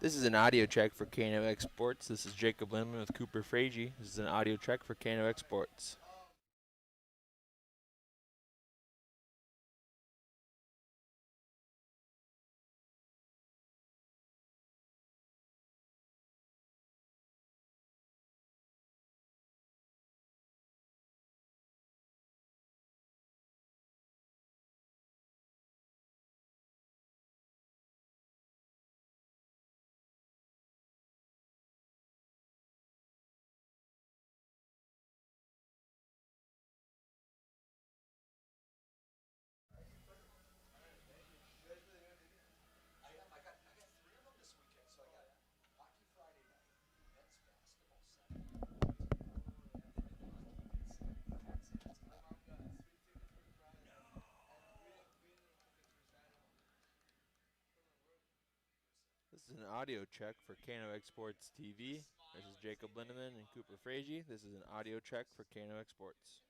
This is an audio check for KNOX Sports. This is Jacob Lindman with Cooper Frege. This is an audio check for KNOX Sports. This is an audio check for KNOX Sports TV. This is Jacob Lindemann and Cooper Frege. This is an audio check for KNOX Sports.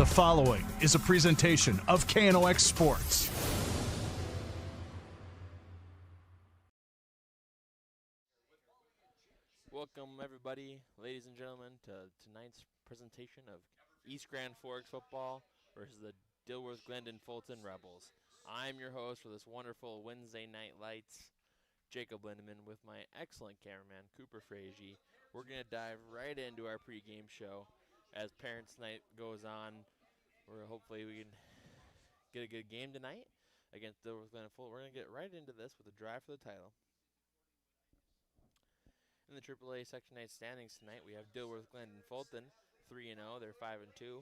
The following is a presentation of KNOX Sports. Welcome, everybody, ladies and gentlemen, to tonight's presentation of East Grand Forks football versus the Dilworth-Glyndon-Felton Rebels. I'm your host for this wonderful Wednesday Night Lights, Jacob Lindemann, with my excellent cameraman, Cooper Frazee. We're going to dive right into our pregame show as Parents' Night goes on. Hopefully we can get a good game tonight against Dilworth-Glyndon-Felton. We're going to get right into this with a drive for the title. In the AAA Section 8 standings tonight, we have Dilworth-Glyndon-Felton, 3-0. They're 5-2.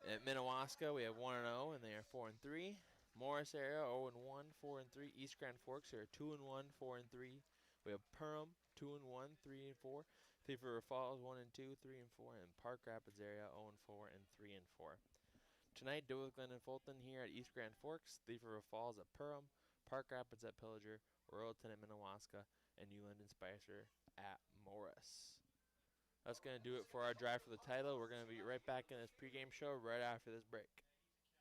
At Minnewaska, we have 1-0, and they are 4-3. Morris area, 0-1, 4-3. East Grand Forks are 2-1, 4-3. We have Perham, 2-1, 3-4. Thief River Falls, 1-2, 3-4. And Park Rapids area, 0-4 and 3-4. Tonight, Dilworth-Glyndon-Felton here at East Grand Forks, Thief River Falls at Perham, Park Rapids at Pillager, Royalton at Minnewaska, and Newland and Spicer at Morris. That's going to do it for our drive for the title. We're going to be right back in this pregame show right after this break.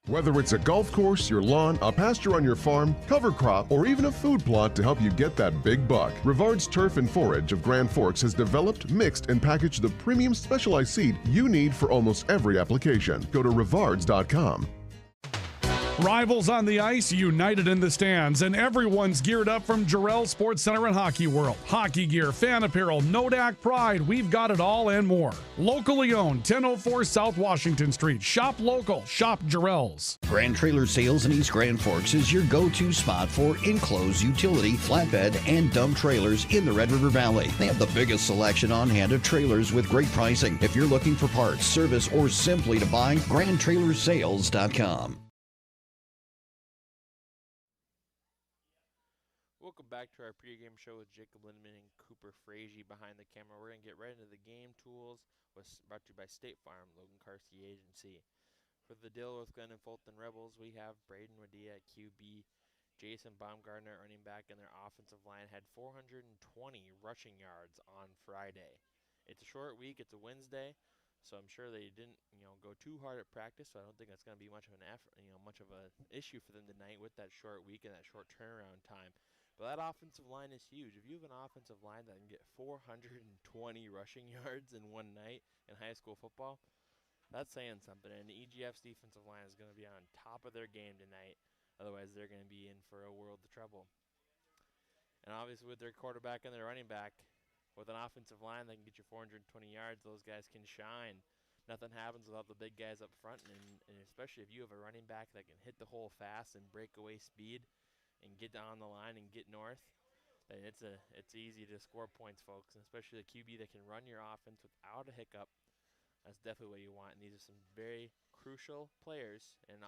Whether it's a golf course, your lawn, a pasture on your farm, cover crop, or even a food plot to help you get that big buck, Rivard's Turf and Forage of Grand Forks has developed, mixed, and packaged the premium specialized seed you need for almost every application. Go to rivards.com. Rivals on the ice, united in the stands, and everyone's geared up from Jarrell Sports Center and Hockey World. Hockey gear, fan apparel, Nodak Pride, we've got it all and more. Locally owned, 1004 South Washington Street. Shop local, shop Jarrell's. Grand Trailer Sales in East Grand Forks is your go-to spot for enclosed utility, flatbed, and dump trailers in the Red River Valley. They have the biggest selection on hand of trailers with great pricing. If you're looking for parts, service, or simply to buy, GrandTrailersales.com. Welcome back to our pregame show with Jacob Lindemann and Cooper Frazee behind the camera. We're going to get right into the game tools. Brought to you by State Farm, Logan Carsey Agency. For the Dilworth-Glyndon-Felton Rebels, we have Braden Wadia at QB, Jason Baumgartner at running back, and their offensive line had 420 rushing yards on Friday. It's a short week. It's a Wednesday, so I'm sure they didn't, go too hard at practice. So I don't think that's going to be much of an effort, much of an issue for them tonight with that short week and that short turnaround time. But that offensive line is huge. If you have an offensive line that can get 420 rushing yards in one night in high school football, that's saying something. And the EGF's defensive line is going to be on top of their game tonight. Otherwise, they're going to be in for a world of trouble. And obviously, with their quarterback and their running back, with an offensive line that can get you 420 yards, those guys can shine. Nothing happens without the big guys up front, and especially if you have a running back that can hit the hole fast and break away speed and get down the line and get north, then it's easy to score points, folks. And especially the QB that can run your offense without a hiccup. That's definitely what you want. And these are some very crucial players in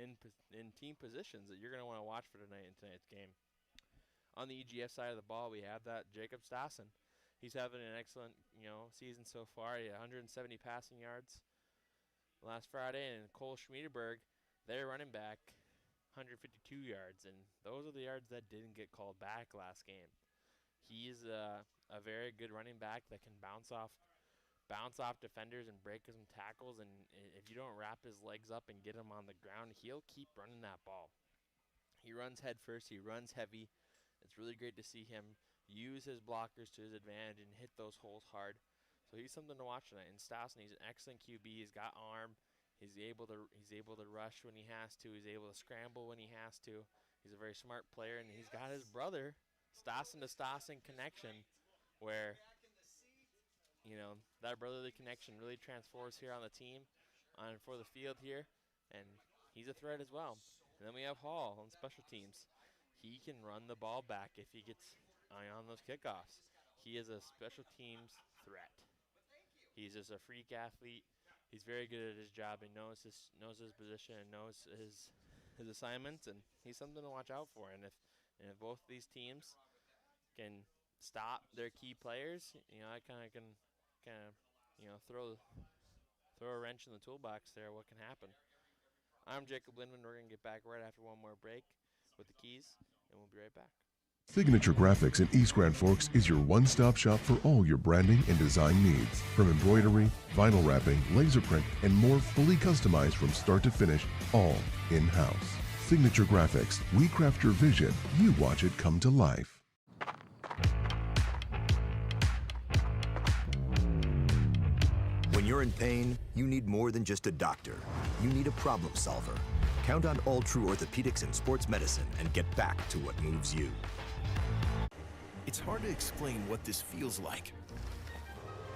team positions that you're going to want to watch for tonight in tonight's game. On the EGF side of the ball, we have that Jacob Stassen. He's having an excellent season so far. He had 170 passing yards last Friday, and Cole Schmiederberg, their running back, 152 yards, and those are the yards that didn't get called back last game. He's a very good running back that can bounce off defenders and break some tackles, and if you don't wrap his legs up and get him on the ground, he'll keep running that ball. He runs head first, he runs heavy. It's really great to see him use his blockers to his advantage and hit those holes hard. So he's something to watch tonight. And Stassen, he's an excellent QB. He's got arm. He's able to rush when he has to. He's able to scramble when he has to. He's a very smart player, and he's got his brother, Stassen to Stassen connection, where that brotherly connection really transforms here on the team, for the field here, and he's a threat as well. And then we have Hall on special teams. He can run the ball back if he gets on those kickoffs. He is a special teams threat. He's just a freak athlete. He's very good at his job. He knows his position and knows his assignments, and he's something to watch out for. And if both these teams can stop their key players, I kind of throw a wrench in the toolbox there. What can happen? I'm Jacob Lindemann. We're gonna get back right after one more break with the keys, and we'll be right back. Signature Graphics in East Grand Forks is your one-stop shop for all your branding and design needs. From embroidery, vinyl wrapping, laser print, and more, fully customized from start to finish, all in-house. Signature Graphics. We craft your vision. You watch it come to life. When you're in pain, you need more than just a doctor. You need a problem solver. Count on All True Orthopedics and Sports Medicine and get back to what moves you. It's hard to explain what this feels like.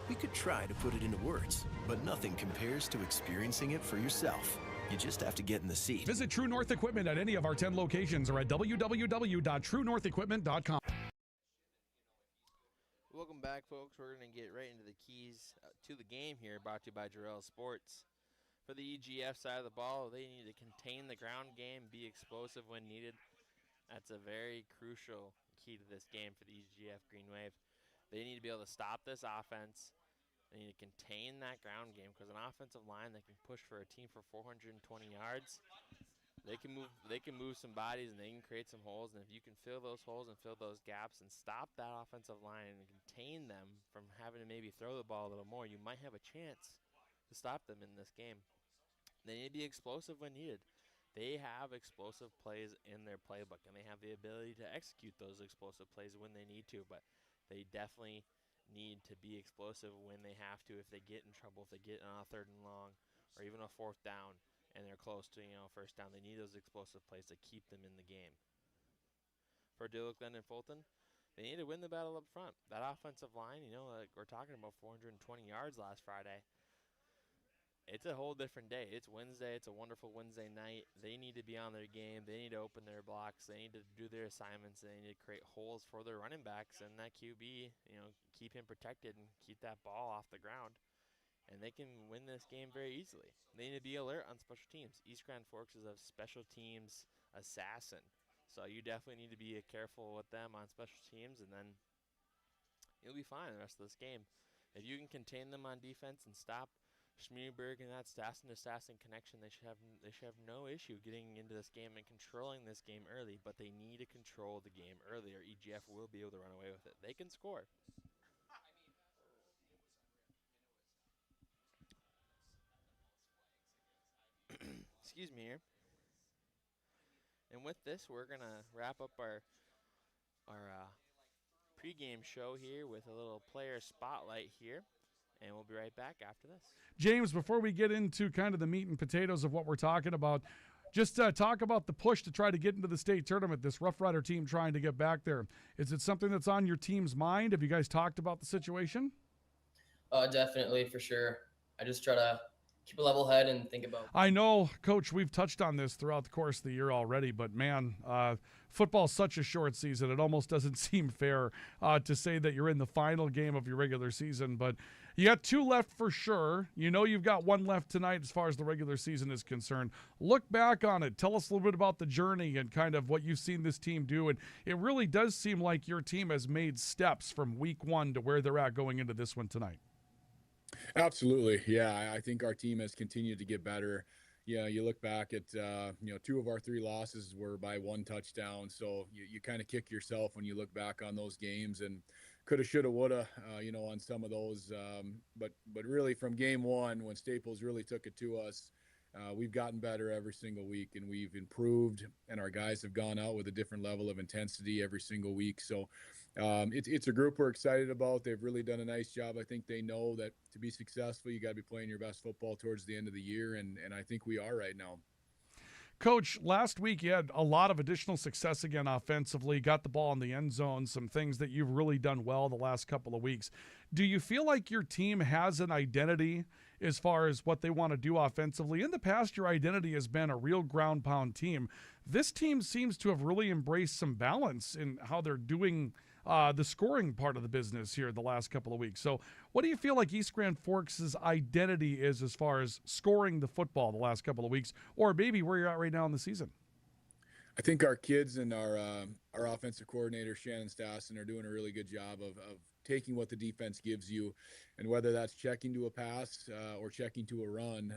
We could try to put it into words, but nothing compares to experiencing it for yourself. You just have to get in the seat. Visit True North Equipment at any of our 10 locations or at www.truenorthequipment.com. Welcome back, folks. We're going to get right into the keys to the game here, brought to you by Jarrell Sports. For the EGF side of the ball, they need to contain the ground game, be explosive when needed. That's a very crucial key to this game for the EGF Green Wave. They need to be able to stop this offense. They need to contain that ground game, because an offensive line that can push for a team for 420 yards, they can move some bodies and they can create some holes. And if you can fill those holes and fill those gaps and stop that offensive line and contain them from having to maybe throw the ball a little more, you might have a chance to stop them in this game. They need to be explosive when needed. They have explosive plays in their playbook, and they have the ability to execute those explosive plays when they need to, but they definitely need to be explosive when they have to. If they get in trouble, if they get on a 3rd and long, or even a 4th down, and they're close to, 1st down, they need those explosive plays to keep them in the game. For Dilworth-Glyndon-Felton, they need to win the battle up front. That offensive line, like we're talking about 420 yards last Friday. It's a whole different day. It's Wednesday. It's a wonderful Wednesday night. They need to be on their game. They need to open their blocks. They need to do their assignments. They need to create holes for their running backs and that QB, keep him protected and keep that ball off the ground. And they can win this game very easily. They need to be alert on special teams. East Grand Forks is a special teams assassin. So you definitely need to be careful with them on special teams, and then you'll be fine the rest of this game. If you can contain them on defense and stop Schmierberg and that assassin connection, they should have no issue getting into this game and controlling this game early, but they need to control the game early or EGF will be able to run away with it. They can score. Excuse me here. And with this, we're going to wrap up our pregame show here with a little player spotlight here. And we'll be right back after this. James, before we get into kind of the meat and potatoes of what we're talking about, just talk about the push to try to get into the state tournament, this Rough Rider team trying to get back there. Is it something that's on your team's mind? Have you guys talked about the situation? Definitely, for sure. I just try to keep a level head and think about. I know, Coach, we've touched on this throughout the course of the year already, but man, football's such a short season. It almost doesn't seem fair to say that you're in the final game of your regular season, but you got 2 left for sure. You've got 1 left tonight as far as the regular season is concerned. Look back on it. Tell us a little bit about the journey and kind of what you've seen this team do. And it really does seem like your team has made steps from week 1 to where they're at going into this one tonight. Absolutely. Yeah, I think our team has continued to get better. Yeah, you look back at, 2 of our 3 losses were by 1 touchdown. So you kind of kick yourself when you look back on those games, and coulda, shoulda, woulda, on some of those. But really from game 1, when Staples really took it to us, we've gotten better every single week, and we've improved, and our guys have gone out with a different level of intensity every single week. So it's a group we're excited about. They've really done a nice job. I think they know that to be successful, you got to be playing your best football towards the end of the year, and I think we are right now. Coach, last week you had a lot of additional success again offensively, got the ball in the end zone, some things that you've really done well the last couple of weeks. Do you feel like your team has an identity as far as what they want to do offensively? In the past, your identity has been a real ground pound team. This team seems to have really embraced some balance in how they're doing the scoring part of the business here the last couple of weeks. So what do you feel like East Grand Forks' identity is as far as scoring the football the last couple of weeks, or maybe where you're at right now in the season? I think our kids and our offensive coordinator, Shannon Stassen, are doing a really good job of taking what the defense gives you, and whether that's checking to a pass or checking to a run.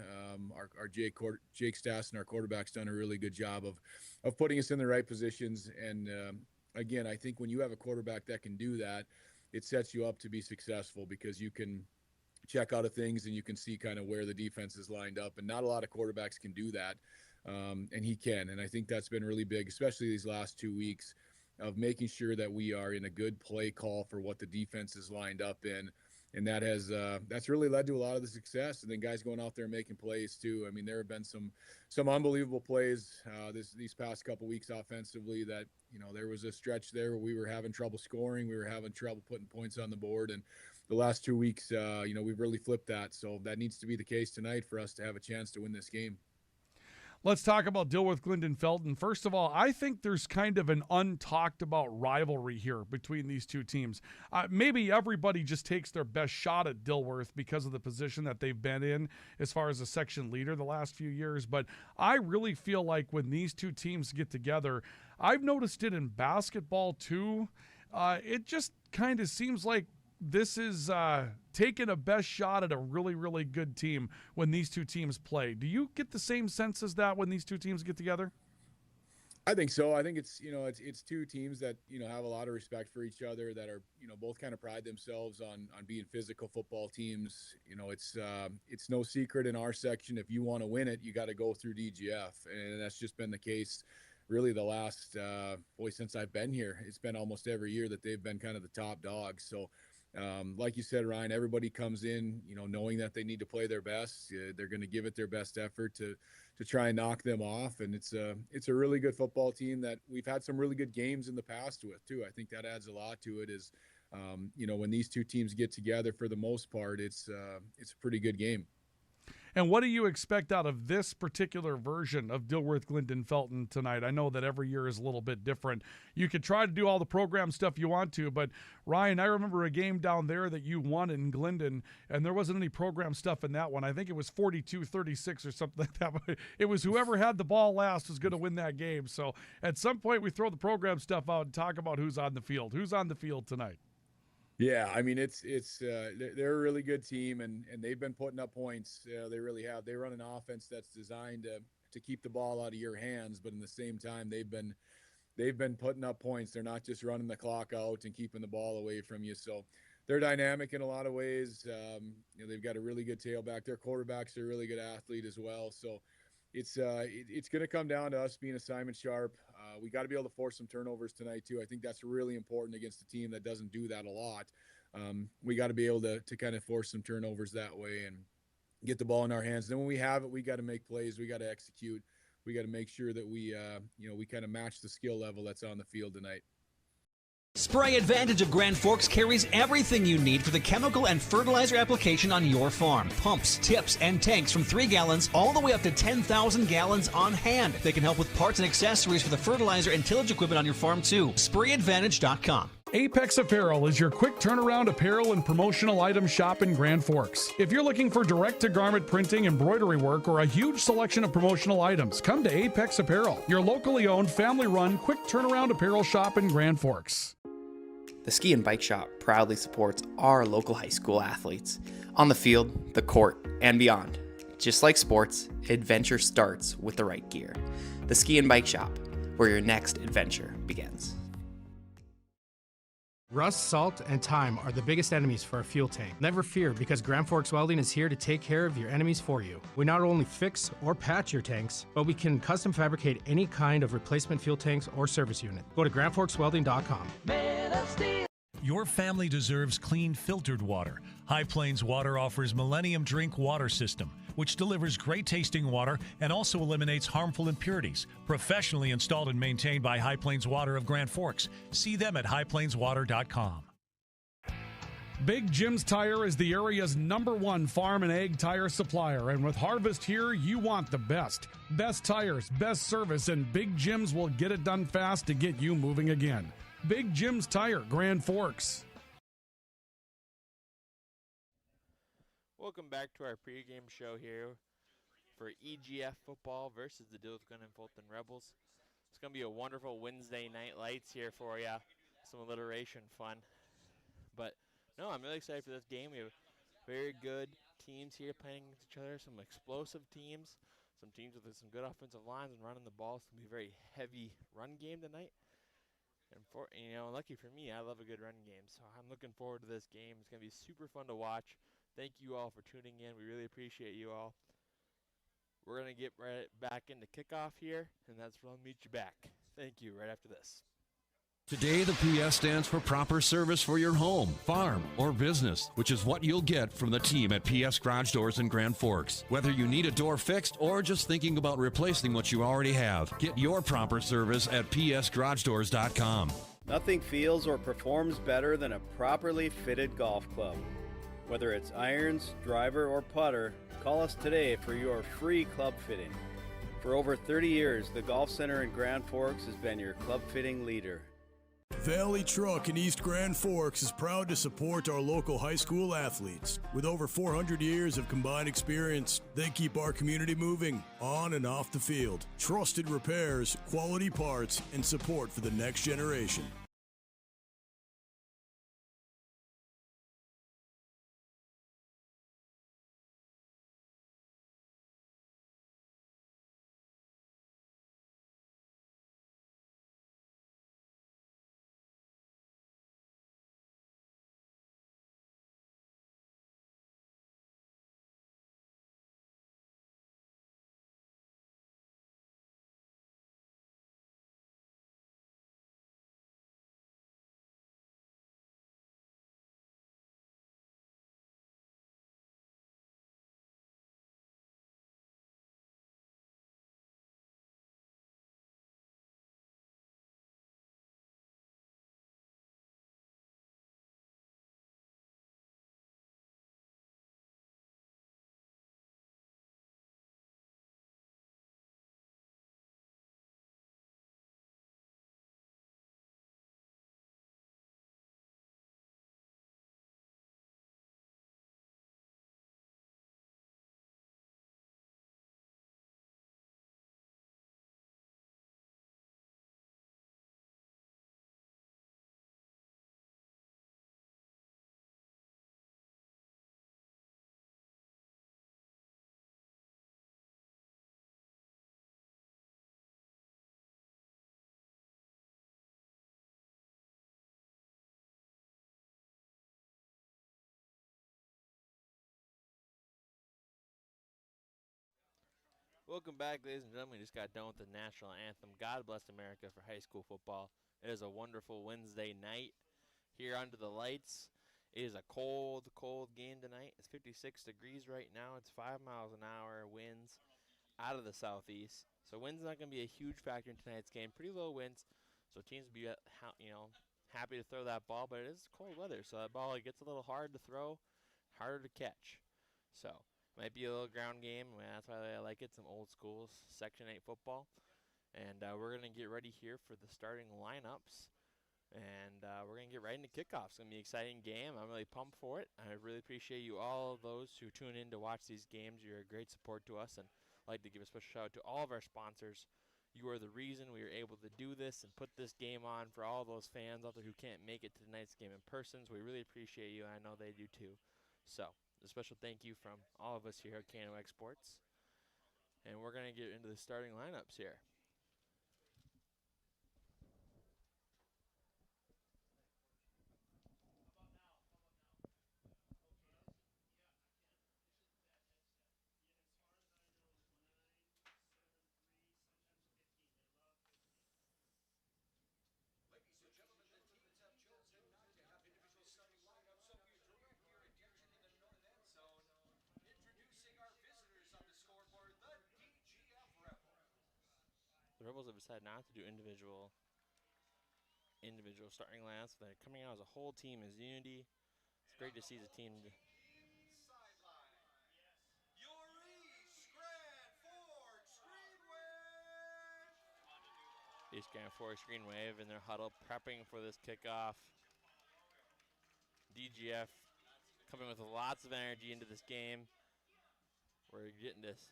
Our Jake Stassen, our quarterback's done a really good job of putting us in the right positions and again, I think when you have a quarterback that can do that, it sets you up to be successful because you can check out of things and you can see kind of where the defense is lined up. And not a lot of quarterbacks can do that. And he can. And I think that's been really big, especially these last 2 weeks, of making sure that we are in a good play call for what the defense is lined up in. And that has that's really led to a lot of the success. And then guys going out there and making plays too. I mean, there have been some unbelievable plays these past couple weeks offensively. That there was a stretch there where we were having trouble scoring, we were having trouble putting points on the board, and the last 2 weeks, we've really flipped that. So that needs to be the case tonight for us to have a chance to win this game. Let's talk about Dilworth-Glyndon-Felton. First of all, I think there's kind of an untalked about rivalry here between these two teams. Maybe everybody just takes their best shot at Dilworth because of the position that they've been in as far as a section leader the last few years. But I really feel like when these two teams get together, I've noticed it in basketball too. It just kind of seems like this is taking a best shot at a really, really good team when these two teams play. Do you get the same sense as that when these two teams get together? I think so. I think it's two teams that have a lot of respect for each other, that are both kind of pride themselves on being physical football teams. It's no secret in our section, if you want to win it, you got to go through DGF, and that's just been the case really the last since I've been here. It's been almost every year that they've been kind of the top dogs. So like you said, Ryan, everybody comes in, knowing that they need to play their best. They're going to give it their best effort to try and knock them off. And it's a really good football team that we've had some really good games in the past with too. I think that adds a lot to it. Is when these two teams get together, for the most part, it's a pretty good game. And what do you expect out of this particular version of Dilworth-Glyndon-Felton tonight? I know that every year is a little bit different. You could try to do all the program stuff you want to, but Ryan, I remember a game down there that you won in Glendon, and there wasn't any program stuff in that one. I think it was 42-36 or something like that. But it was whoever had the ball last was going to win that game. So at some point, we throw the program stuff out and talk about who's on the field. Who's on the field tonight? Yeah, I mean they're a really good team, and they've been putting up points. They really have. They run an offense that's designed to keep the ball out of your hands, but in the same time they've been putting up points. They're not just running the clock out and keeping the ball away from you. So they're dynamic in a lot of ways. They've got a really good tailback. Their quarterback's a really good athlete as well. So it's going to come down to us being assignment sharp. We got to be able to force some turnovers tonight too. I think that's really important against a team that doesn't do that a lot. We got to be able to kind of force some turnovers that way and get the ball in our hands. Then when we have it, we got to make plays. We got to execute. We got to make sure that we kind of match the skill level that's on the field tonight. Spray Advantage of Grand Forks carries everything you need for the chemical and fertilizer application on your farm. Pumps, tips, and tanks from 3 gallons all the way up to 10,000 gallons on hand. They can help with parts and accessories for the fertilizer and tillage equipment on your farm too. SprayAdvantage.com. Apex Apparel is your quick turnaround apparel and promotional item shop in Grand Forks. If you're looking for direct-to-garment printing, embroidery work, or a huge selection of promotional items, come to Apex Apparel, your locally owned, family-run, quick turnaround apparel shop in Grand Forks. The Ski and Bike Shop proudly supports our local high school athletes on the field, the court, and beyond. Just like sports, adventure starts with the right gear. The Ski and Bike Shop, where your next adventure begins. Rust, salt, and time are the biggest enemies for a fuel tank. Never fear, because Grand Forks Welding is here to take care of your enemies for you. We not only fix or patch your tanks, but we can custom fabricate any kind of replacement fuel tanks or service unit. Go to grandforkswelding.com. Your family deserves clean, filtered water. High Plains Water offers Millennium Drink Water System, which delivers great tasting water and also eliminates harmful impurities. Professionally installed and maintained by High Plains Water of Grand Forks. See them at highplainswater.com. Big Jim's Tire is the area's #1 farm and ag tire supplier, and with harvest here, you want the best. Best tires, best service, and Big Jim's will get it done fast to get you moving again. Big Jim's Tire, Grand Forks. Welcome back to our pregame show here for EGF football versus the Dilworth-Glyndon-Felton Rebels. It's going to be a wonderful Wednesday night lights here for you. Some alliteration fun. But, no, I'm really excited for this game. We have very good teams here playing against each other, some explosive teams, some teams with some good offensive lines and running the ball. It's going to be a very heavy run game tonight. And lucky for me, I love a good run game. So I'm looking forward to this game. It's going to be super fun to watch. Thank you all for tuning in. We really appreciate you all. We're going to get right back into kickoff here, and that's where I'll meet you back. Thank you right after this. Today, the PS stands for proper service for your home, farm, or business, which is what you'll get from the team at PS Garage Doors in Grand Forks. Whether you need a door fixed or just thinking about replacing what you already have, get your proper service at psgaragedoors.com. Nothing feels or performs better than a properly fitted golf club. Whether it's irons, driver, or putter, call us today for your free club fitting. For over 30 years, the Golf Center in Grand Forks has been your club fitting leader. Valley Truck in East Grand Forks is proud to support our local high school athletes. With over 400 years of combined experience, they keep our community moving on and off the field. Trusted repairs, quality parts, and support for the next generation. Welcome back, ladies and gentlemen. We just got done with the national anthem, God Bless America, for high school football. It is a wonderful Wednesday night here under the lights. It is a cold, cold game tonight. It's 56 degrees right now. It's 5 miles an hour winds out of the southeast. So wind's not going to be a huge factor in tonight's game. Pretty low winds, so teams will be happy to throw that ball, but it is cold weather, so that ball gets a little hard to throw, harder to catch. So might be a little ground game. That's why I like it. Some old school Section 8 football. And we're going to get ready here for the starting lineups. And we're going to get right into kickoff. It's going to be an exciting game. I'm really pumped for it. I really appreciate you all those who tune in to watch these games. You're a great support to us. And I'd like to give a special shout out to all of our sponsors. You are the reason we are able to do this and put this game on for all those fans out there who can't make it to tonight's game in person. So we really appreciate you. I know they do too. So a special thank you from all of us here at KNOX Sports. And we're going to get into the starting lineups here. The Rebels have decided not to do individual starting lineups. They're coming out as a whole team as unity. It's great to see the team. East Grand Forks Green Wave in their huddle, prepping for this kickoff. DGF coming with lots of energy into this game. We're getting this.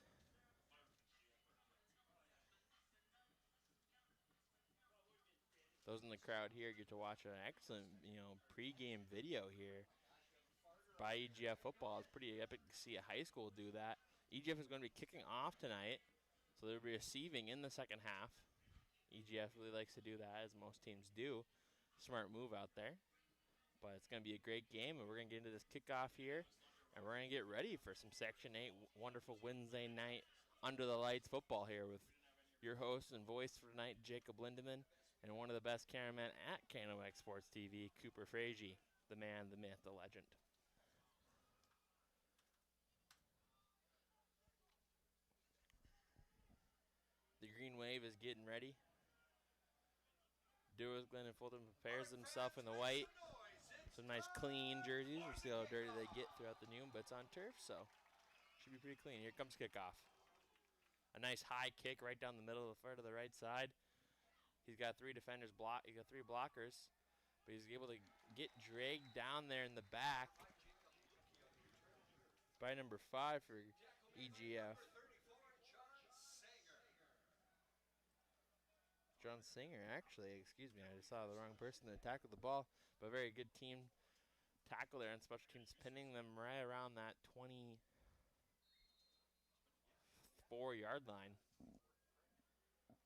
Those in the crowd here get to watch an excellent, pregame video here by EGF football. It's pretty epic to see a high school do that. EGF is going to be kicking off tonight, so they'll be receiving in the second half. EGF really likes to do that, as most teams do. Smart move out there. But it's going to be a great game, and we're going to get into this kickoff here, and we're going to get ready for some Section 8 wonderful Wednesday night under the lights football here with your host and voice for tonight, Jacob Lindemann, and one of the best cameramen at KNOX Sports TV, Cooper Frazee, the man, the myth, the legend. The Green Wave is getting ready. Dilworth-Glyndon-Felton prepares himself in the white. Some nice clean jerseys. We'll see how dirty they get throughout the noon, but it's on turf, so should be pretty clean. Here comes kickoff. A nice high kick right down the middle of the foot to the right side. He's got three defenders he got three blockers, but he's able to get dragged down there in the back by number 5 for EGF. John Singer, actually, excuse me, I just saw the wrong person that tackled the ball, but a very good team tackle there on special teams, pinning them right around that 24-yard line.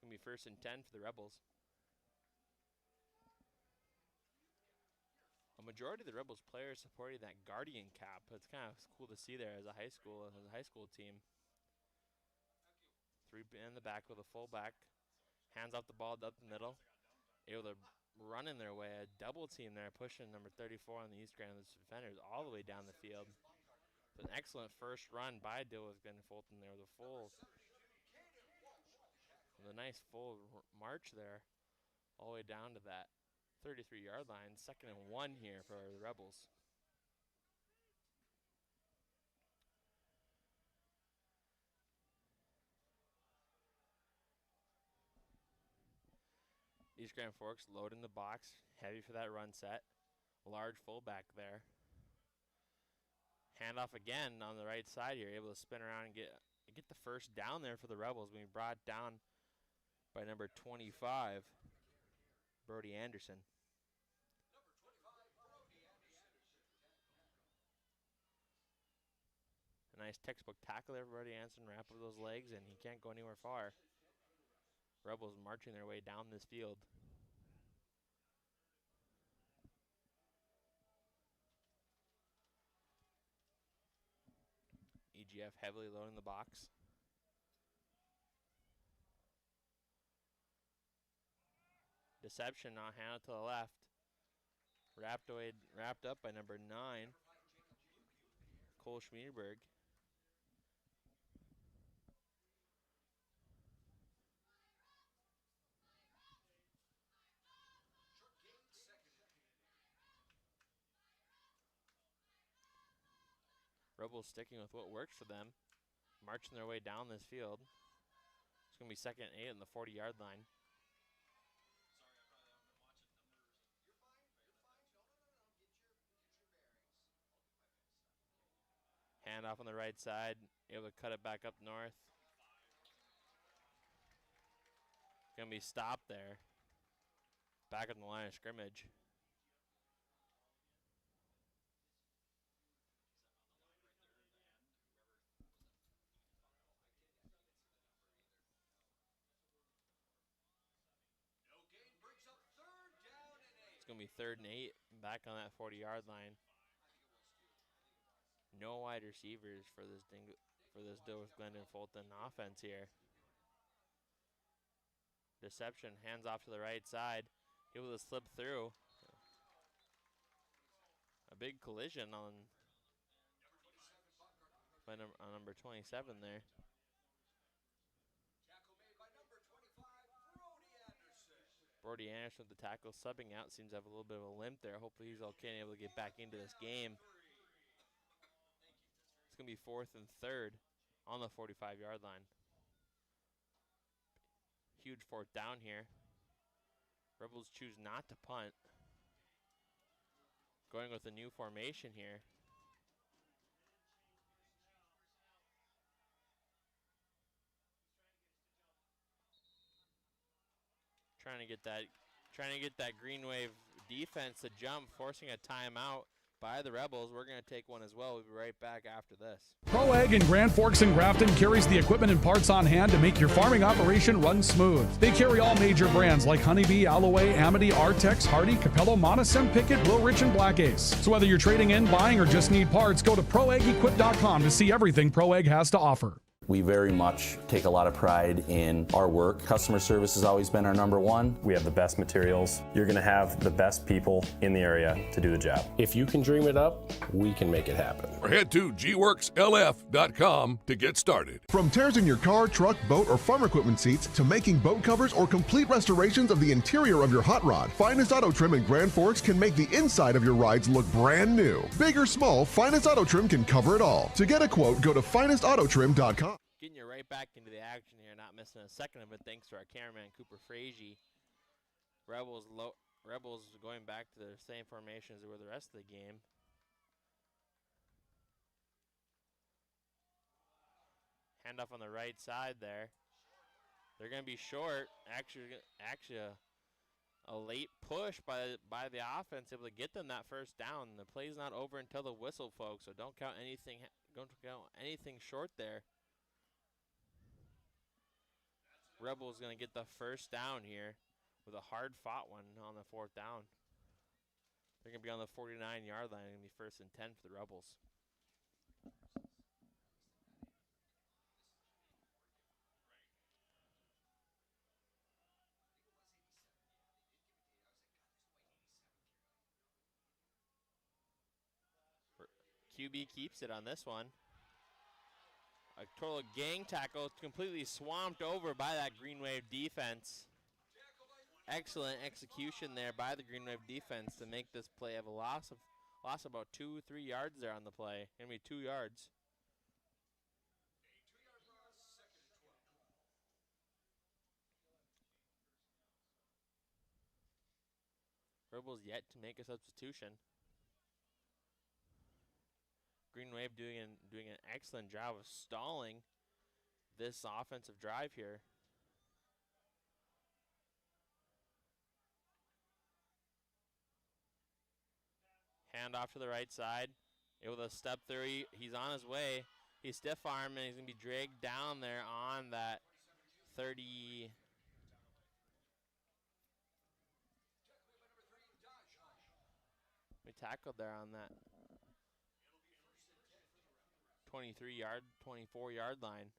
Going to be 1st and 10 for the Rebels. A majority of the Rebels players supporting that Guardian cap. It's kind of cool to see there as a high school team. 3 in the back with a fullback. Hands off the ball up the middle. Able to run in their way. A double team there, pushing number 34 on the east grand of the defenders all the way down the field. It's an excellent first run by Dilworth-Glyndon-Felton there with a nice full march there, all the way down to that 33-yard line. 2nd and 1 here for the Rebels. East Grand Forks loading the box, heavy for that run set. Large fullback there. Handoff again on the right side here, able to spin around and get the first down there for the Rebels. Being brought down by number 25, Brody Anderson. A nice textbook tackle there for Brody Anderson, wrap up those legs, and he can't go anywhere far. Rebels marching their way down this field. EGF heavily loading the box. Deception now handled to the left. Wrapped up by number 9, Cole Schmierberg. Rebels sticking with what works for them, marching their way down this field. It's going to be 2nd and 8 on the 40-yard line. Hand off on the right side, able to cut it back up north. Going to be stopped there. Back on the line of scrimmage. It's going to be 3rd and 8, back on that 40-yard line. No wide receivers for this Dilworth-Glyndon-Felton offense here. Deception, hands off to the right side, able to slip through. A big collision on number 27 there. Brody Anderson with the tackle, subbing out, seems to have a little bit of a limp there. Hopefully he's okay and able to get back into this game. It's going to be 4th and 3rd on the 45-yard line. Huge 4th down here. Rebels choose not to punt. Going with a new formation here. Trying to get that Green Wave defense to jump, forcing a timeout. by the Rebels. We're going to take one as well. We'll be right back after this. Pro Ag in Grand Forks and Grafton carries the equipment and parts on hand to make your farming operation run smooth. They carry all major brands like Honeybee, Alloway, Amity, Artex, Hardy, Capello, Monosem, Pickett, Blue Rich, and Black Ace. So whether you're trading in, buying, or just need parts, go to ProAgEquip.com to see everything Pro Ag has to offer. We very much take a lot of pride in our work. Customer service has always been our number one. We have the best materials. You're going to have the best people in the area to do the job. If you can dream it up, we can make it happen. Or head to gworkslf.com to get started. From tears in your car, truck, boat, or farm equipment seats to making boat covers or complete restorations of the interior of your hot rod, Finest Auto Trim in Grand Forks can make the inside of your rides look brand new. Big or small, Finest Auto Trim can cover it all. To get a quote, go to finestautotrim.com. Getting you right back into the action here, not missing a second of it, thanks to our cameraman, Cooper Frazee. Rebels going back to their same formation as they were the rest of the game. Handoff on the right side there. They're going to be short. Actually a late push by the offense, able to get them that first down. The play's not over until the whistle, folks, so don't count anything short there. Rebels going to get the first down here with a hard-fought one on the 4th down. They're going to be on the 49-yard line. It's going to be 1st and 10 for the Rebels. QB keeps it on this one. A total gang tackle, completely swamped over by that Green Wave defense. Excellent execution there by the Green Wave defense to make this play have a loss of about 2-3 yards there on the play. Gonna be 2 yards. Rebels yet to make a substitution. Green Wave doing an excellent job of stalling this offensive drive here. Hand off to the right side. Able to step through. He's on his way. He's stiff arm and he's going to be dragged down there on that 30. We tackled there on that 24-yard line.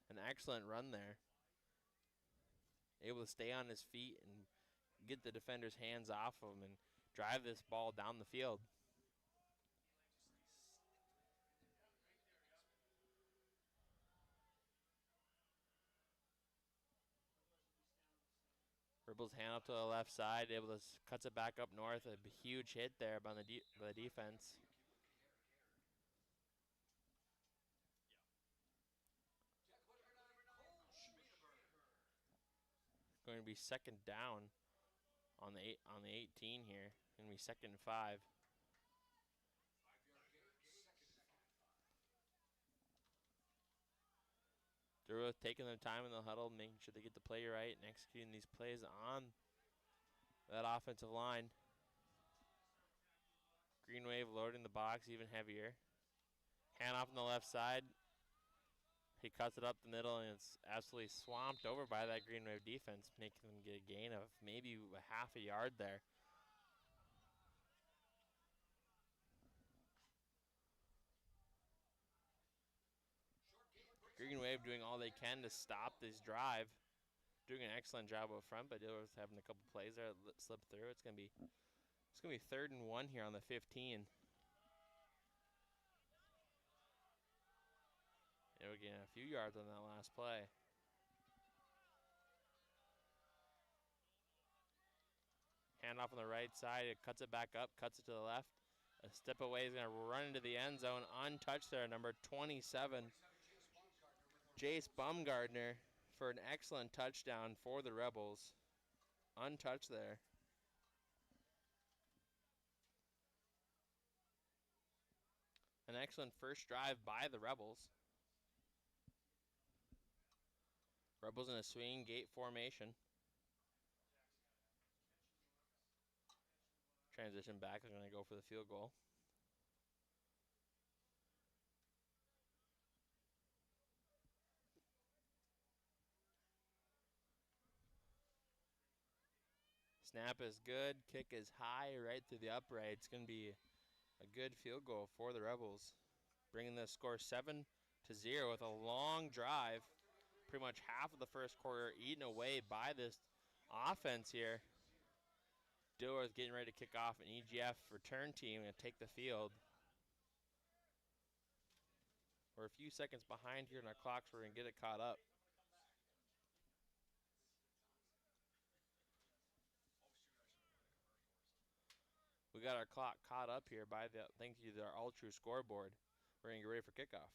An excellent run there. Able to stay on his feet and get the defender's hands off of him and drive this ball down the field. Rebels hand up to the left side, able to cuts it back up north. A huge hit there by the defense. Going to be 2nd down on the 18 here. Going to be 2nd and 5. Dilworth taking their time in the huddle, making sure they get the play right and executing these plays on that offensive line. Green Wave loading the box even heavier. Hand off on the left side. He cuts it up the middle, and it's absolutely swamped over by that Green Wave defense, making them get a gain of maybe a half a yard there. Green Wave doing all they can to stop this drive. Doing an excellent job up front, but Dilworth having a couple plays there that slip through. It's gonna be 3rd and 1 here on the 15. And we're getting a few yards on that last play. Hand off on the right side, it cuts it back up, cuts it to the left. A step away, is going to run into the end zone, untouched there, number 27, Jace Bumgardner, for an excellent touchdown for the Rebels. Untouched there. An excellent first drive by the Rebels. Rebels in a swing gate formation. Transition back, they're going to go for the field goal. Snap is good. Kick is high right through the upright. It's going to be a good field goal for the Rebels, bringing the score 7-0 with a long drive. Pretty much half of the first quarter eaten away by this offense here. Dilworth getting ready to kick off an EGF return team and take the field. We're a few seconds behind here in our clocks. We're going to get it caught up. We got our clock caught up here by thanks to our all-true scoreboard. We're going to get ready for kickoff.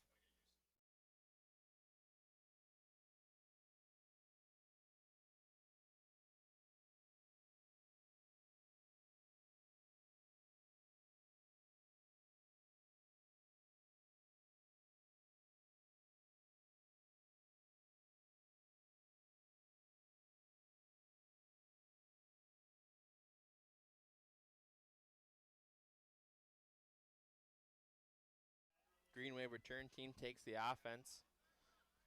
Green Wave return team takes the offense.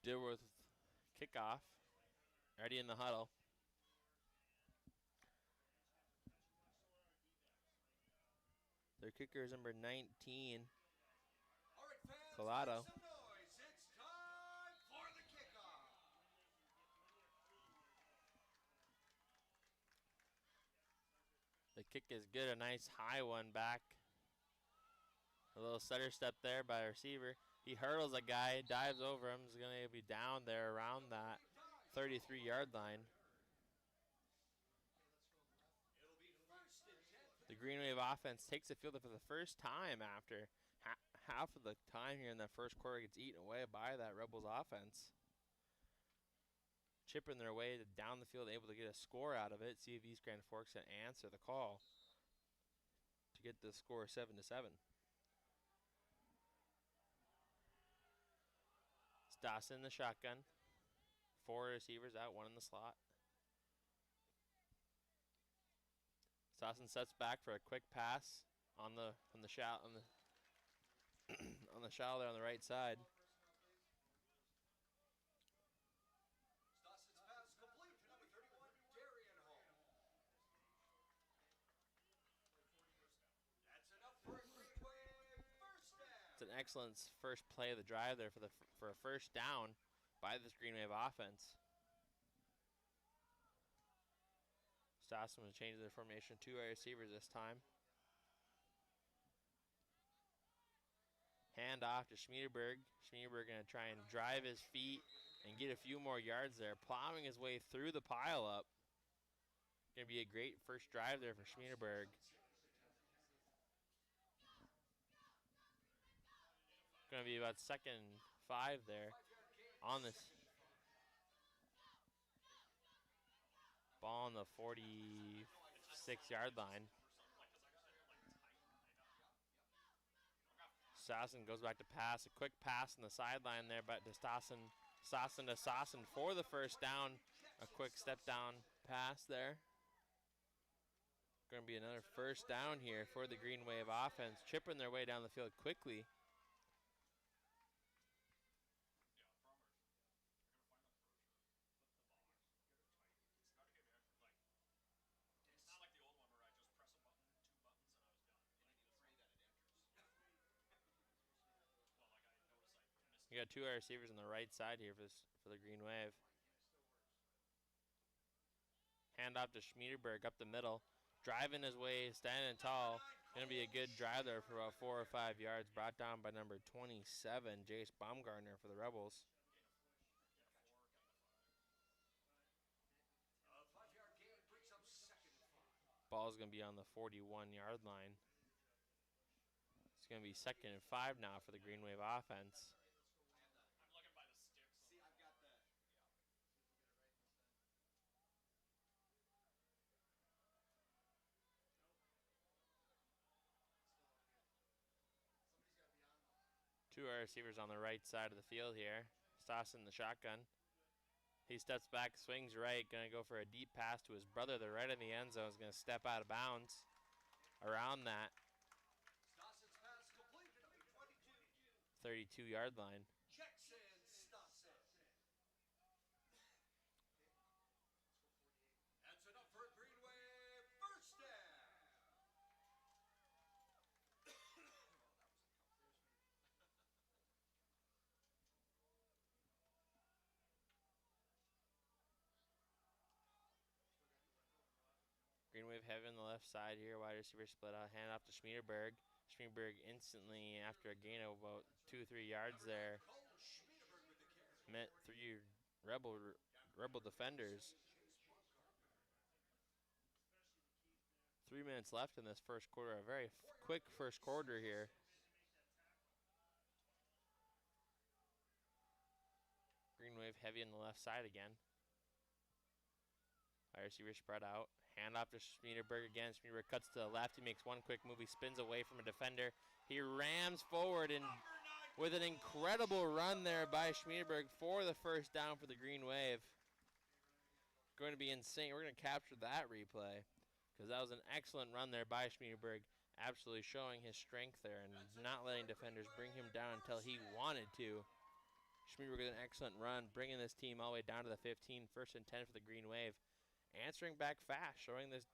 Dilworth kickoff. Already in the huddle. Their kicker is number 19, Collado. The kick is good, a nice high one back. A little stutter step there by a receiver. He hurdles a guy, dives over him. He's going to be down there around that 33-yard line. The Green Wave offense takes the field for the first time after half of the time here in the first quarter gets eaten away by that Rebels offense. Chipping their way down the field, able to get a score out of it. See if East Grand Forks can answer the call to get the score 7-7. Stoss in the shotgun. 4 receivers out, 1 in the slot. Stosson sets back for a quick pass on the shallow on the on the shallow there on the right side. It's an excellent first play of the drive there for a first down by this Green Wave offense. Stossen will change their formation. 2 wide receivers this time. Hand off to Schmiederberg. Schmiederberg going to try and drive his feet and get a few more yards there, plowing his way through the pile-up. Going to be a great first drive there for Schmiederberg. Going to be about 2nd and 5 there on this ball on the 46-yard line. Stossen goes back to pass. A quick pass on the sideline there, but to Stossen for the first down. A quick step down pass there. Going to be another first down here for the Green Wave offense, chipping their way down the field quickly. You got 2 wide receivers on the right side here for the Green Wave. Hand off to Schmiederberg up the middle. Driving his way, standing tall. Going to be a good drive there for about 4 or 5 yards. Brought down by number 27, Jace Baumgartner for the Rebels. Ball's going to be on the 41-yard line. It's going to be 2nd and 5 now for the Green Wave offense. Two receivers on the right side of the field here. Stossen the shotgun. He steps back, swings right, going to go for a deep pass to his brother. The right in the end zone is going to step out of bounds around that 32-yard line. Greenwave heavy on the left side here. Wide receiver split out. Hand off to Schmiederberg. Schmiederberg instantly, after a gain of about 2-3 yards there, met 3 Rebel defenders. 3 minutes left in this first quarter. A very quick first quarter here. Greenwave heavy on the left side again. Wide receiver spread out. Hand off to Schmiederberg again. Schmiederberg cuts to the left. He makes one quick move. He spins away from a defender. He rams forward and with an incredible run there by Schmiederberg for the first down for the Green Wave. Going to be insane. We're going to capture that replay because that was an excellent run there by Schmiederberg. Absolutely showing his strength there and not letting defenders bring him down until he wanted to. Schmiederberg with an excellent run, bringing this team all the way down to the 15, 1st and 10 for the Green Wave. Answering back fast, showing this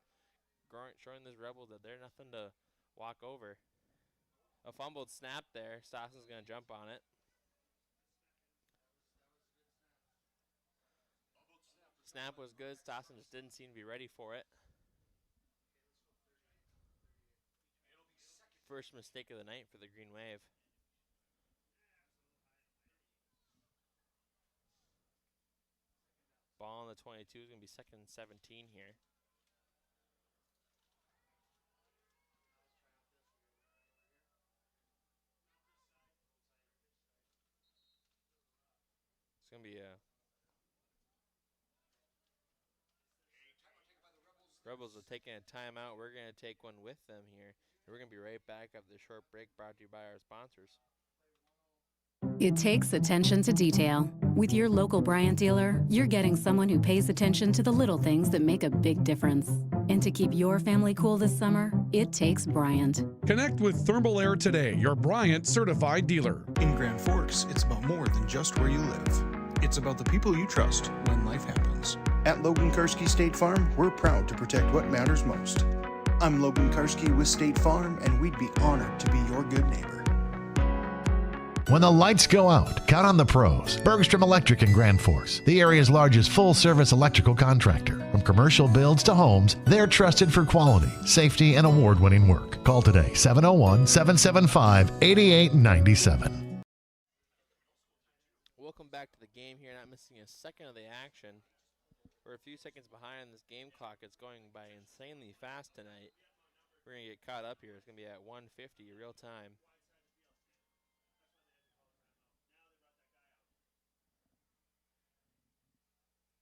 Rebel that they're nothing to walk over. A fumbled snap there. Stosson's going to jump on it. Snap was good. Stosson just didn't seem to be ready for it. First mistake of the night for the Green Wave. Ball on the 22 is going to be 2nd and 17 here. It's going to be a... Rebels are taking a timeout. We're going to take one with them here. We're going to be right back after the short break brought to you by our sponsors. It takes attention to detail. With your local Bryant dealer, you're getting someone who pays attention to the little things that make a big difference. And to keep your family cool this summer, it takes Bryant. Connect with Thermal Air today, your Bryant certified dealer. In Grand Forks, it's about more than just where you live. It's about the people you trust when life happens. At Logan Karski State Farm, we're proud to protect what matters most. I'm Logan Karski with State Farm, and we'd be honored to be your good neighbor. When the lights go out, count on the pros. Bergstrom Electric in Grand Forks, the area's largest full-service electrical contractor. From commercial builds to homes, they're trusted for quality, safety, and award-winning work. Call today, 701-775-8897. Welcome back to the game here. Not missing a second of the action. We're a few seconds behind this game clock. It's going by insanely fast tonight. We're going to get caught up here. It's going to be at 1:50 real time.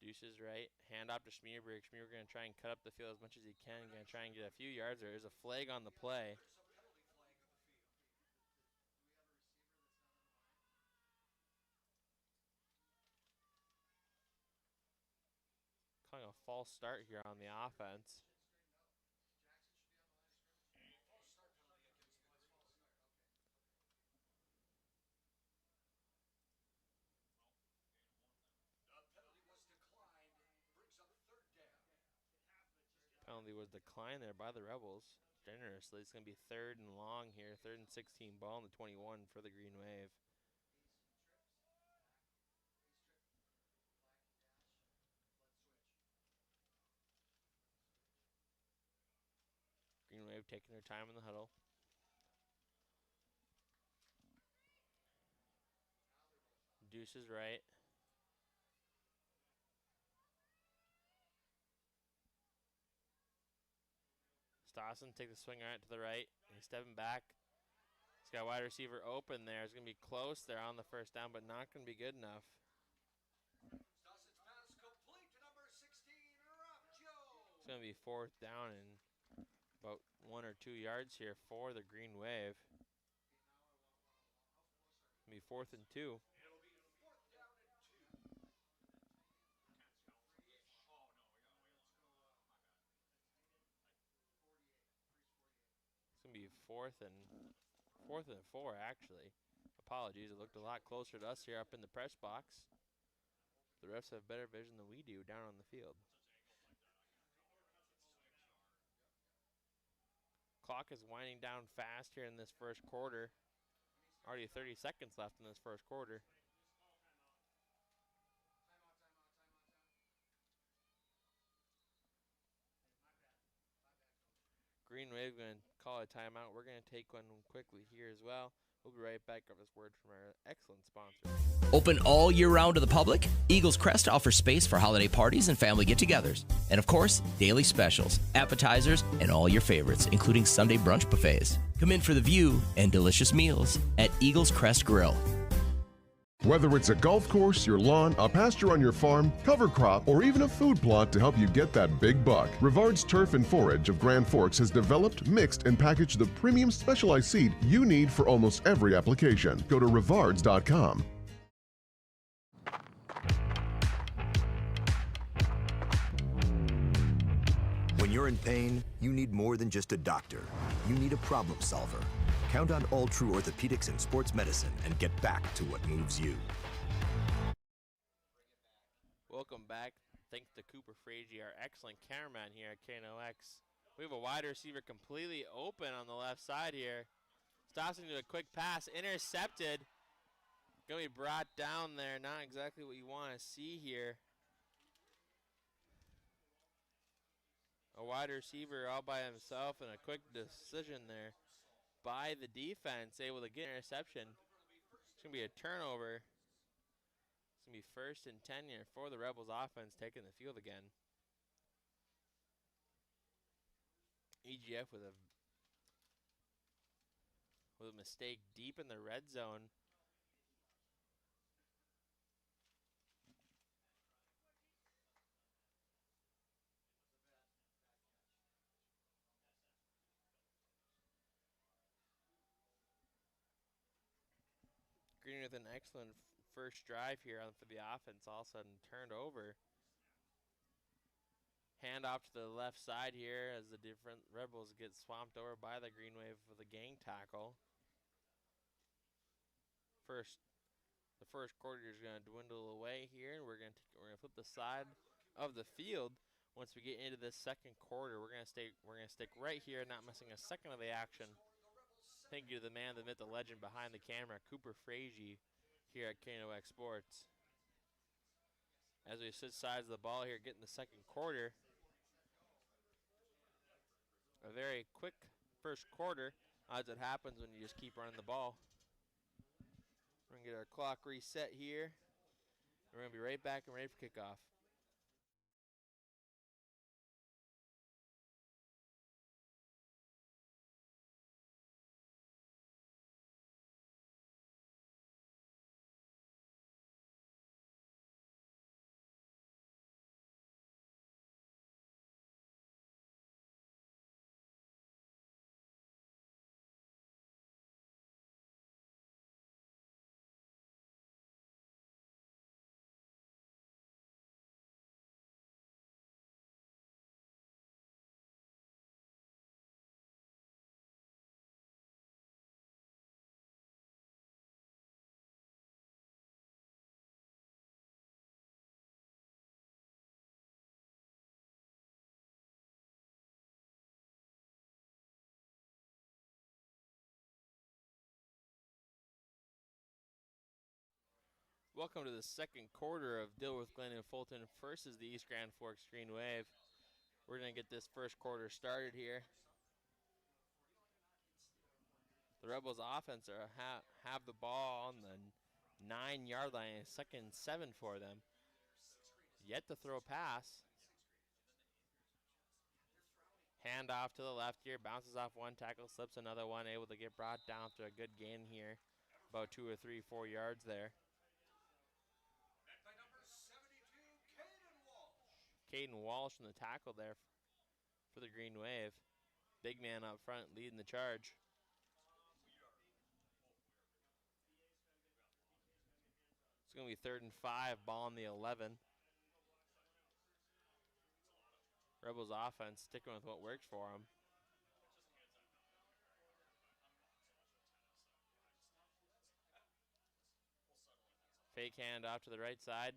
Deuces right. Hand off to Schmierberg. Schmierberg going to try and cut up the field as much as he can. Going to try and get a few yards. There's a flag on the play. Calling a false start here on the offense. Penalty was declined there by the Rebels generously. It's going to be 3rd and long here. 3rd and 16, ball on the 21 for the Green Wave. Green Wave taking their time in the huddle. Deuce is right. Stosson takes a swing right to the right. He's stepping back. He's got a wide receiver open there. It's going to be close there on the first down, but not going to be good enough. It's going to be 4th down and about 1 or 2 yards here for the Green Wave. It's going to be 4th and 2. It's going to be 4th and 4 actually. Apologies, it looked a lot closer to us here up in the press box. The refs have better vision than we do down on the field. Clock is winding down fast here in this first quarter. Already 30 seconds left in this first quarter. Green Wave going to call a timeout. We're going to take one quickly here as well. We'll be right back after this word from our excellent sponsor. Open all year round to the public, Eagles Crest offers space for holiday parties and family get-togethers. And of course, daily specials, appetizers, and all your favorites, including Sunday brunch buffets. Come in for the view and delicious meals at Eagles Crest Grill. Whether it's a golf course, your lawn, a pasture on your farm, cover crop, or even a food plot to help you get that big buck, Rivard's Turf and Forage of Grand Forks has developed, mixed, and packaged the premium specialized seed you need for almost every application. Go to rivards.com. When you're in pain, you need more than just a doctor. You need a problem solver. Count on All True Orthopedics and Sports Medicine and get back to what moves you. Welcome back. Thanks to Cooper Frazee, our excellent cameraman here at KNOX. We have a wide receiver completely open on the left side here. Stops into a quick pass, intercepted. Going to be brought down there. Not exactly what you want to see here. A wide receiver all by himself and a quick decision there by the defense, able to get an interception. It's going to be a turnover. It's going to be 1st and 10 here for the Rebels offense taking the field again. EGF with a mistake deep in the red zone. Green with an excellent first drive here for the offense, all of a sudden turned over. Hand off to the left side here as the different Rebels get swamped over by the Green Wave with a gang tackle. The first quarter is going to dwindle away here, and we're going to flip the side of the field. Once we get into this second quarter, we're going to stick right here, not missing a second of the action. Thank you to the man, the myth, the legend behind the camera, Cooper Frazee, here at KNOX Sports. As we switch sides of the ball here, getting the second quarter. A very quick first quarter, as it happens when you just keep running the ball. We're going to get our clock reset here. We're going to be right back and ready for kickoff. Welcome to the second quarter of Dilworth-Glyndon-Felton versus the East Grand Forks Green Wave. We're going to get this first quarter started here. The Rebels offense have the ball on the 9-yard line, 2nd and 7 for them. Yet to throw a pass. Hand off to the left here, bounces off one tackle, slips another one, able to get brought down to a good gain here. About 2 or 3, 4 yards there. Caden Walsh in the tackle there for the Green Wave. Big man up front leading the charge. It's going to be 3rd and 5, ball on the 11. Rebels offense sticking with what works for them. Fake hand off to the right side.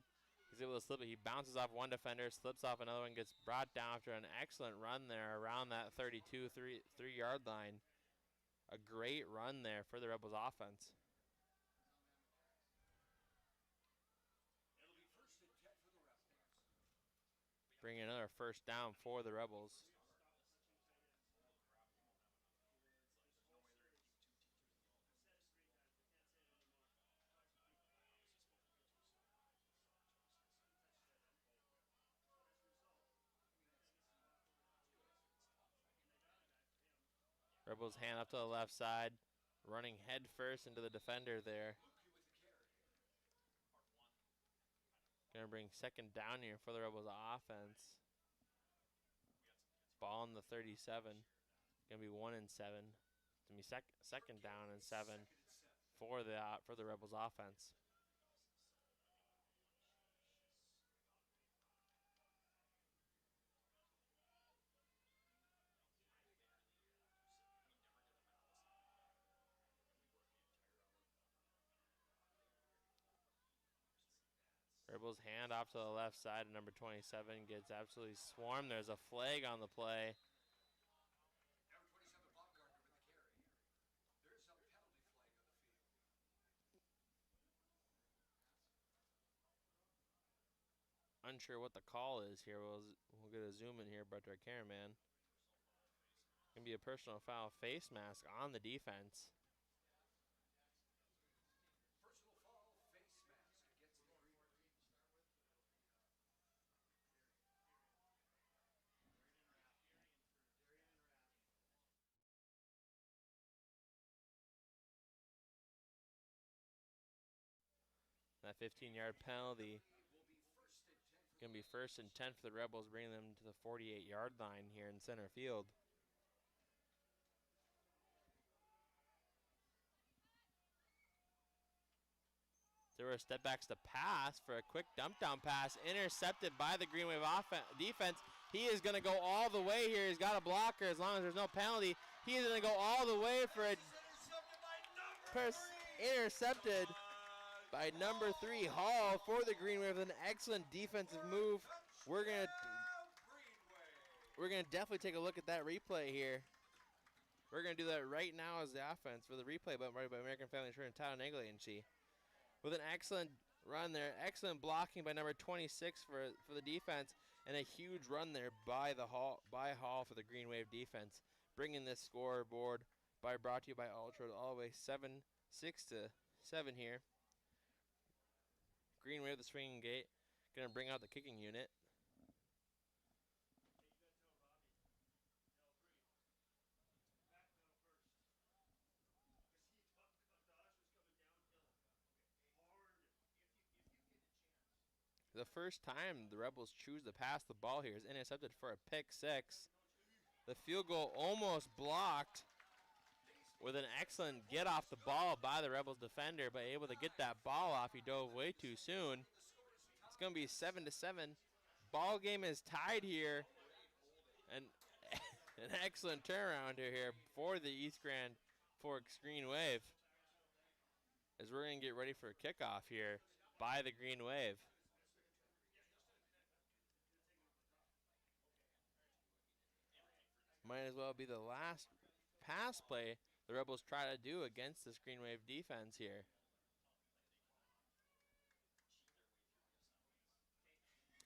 He's able to slip it. He bounces off one defender, slips off another one, gets brought down after an excellent run there around that 32, 3-yard line. A great run there for the Rebels offense. Bringing another first down for the Rebels. Rebels hand up to the left side, running head first into the defender there. Gonna bring second down here for the Rebels offense. Ball in the 37. Gonna be 1 and 7. It's gonna be second down and 7 for the Rebels offense. Rebels hand off to the left side, and number 27 gets absolutely swarmed. There's a flag on the play. Unsure what the call is here. We'll get a zoom in here, but our cameraman. Gonna be a personal foul, face mask on the defense. That 15-yard penalty. Going to be 1st and 10 for the Rebels, bringing them to the 48-yard line here in center field. There were step backs to pass for a quick dump down pass, intercepted by the Green Wave defense. He is going to go all the way here. He's got a blocker as long as there's no penalty. He is going to go all the way for a intercepted by number 3 Hall for the Green Wave with an excellent defensive move. We're gonna definitely take a look at that replay here. We're gonna do that right now as the offense for the replay button right by American Family Insurance Title and Agency. With an excellent run there, excellent blocking by number 26 for the defense, and a huge run there by Hall for the Green Wave defense, bringing this scoreboard brought to you by Ultra all the way 7-6 to 7 here. Green Wave, the swinging gate, gonna bring out the kicking unit. The first time the Rebels choose to pass the ball here is intercepted for a pick 6. The field goal almost blocked with an excellent get off the ball by the Rebels defender, but able to get that ball off. He dove way too soon. It's going to be 7-7. Ball game is tied here. And an excellent turnaround here for the East Grand Forks Green Wave, as we're going to get ready for a kickoff here by the Green Wave. Might as well be the last pass play the Rebels try to do against this Green Wave defense here.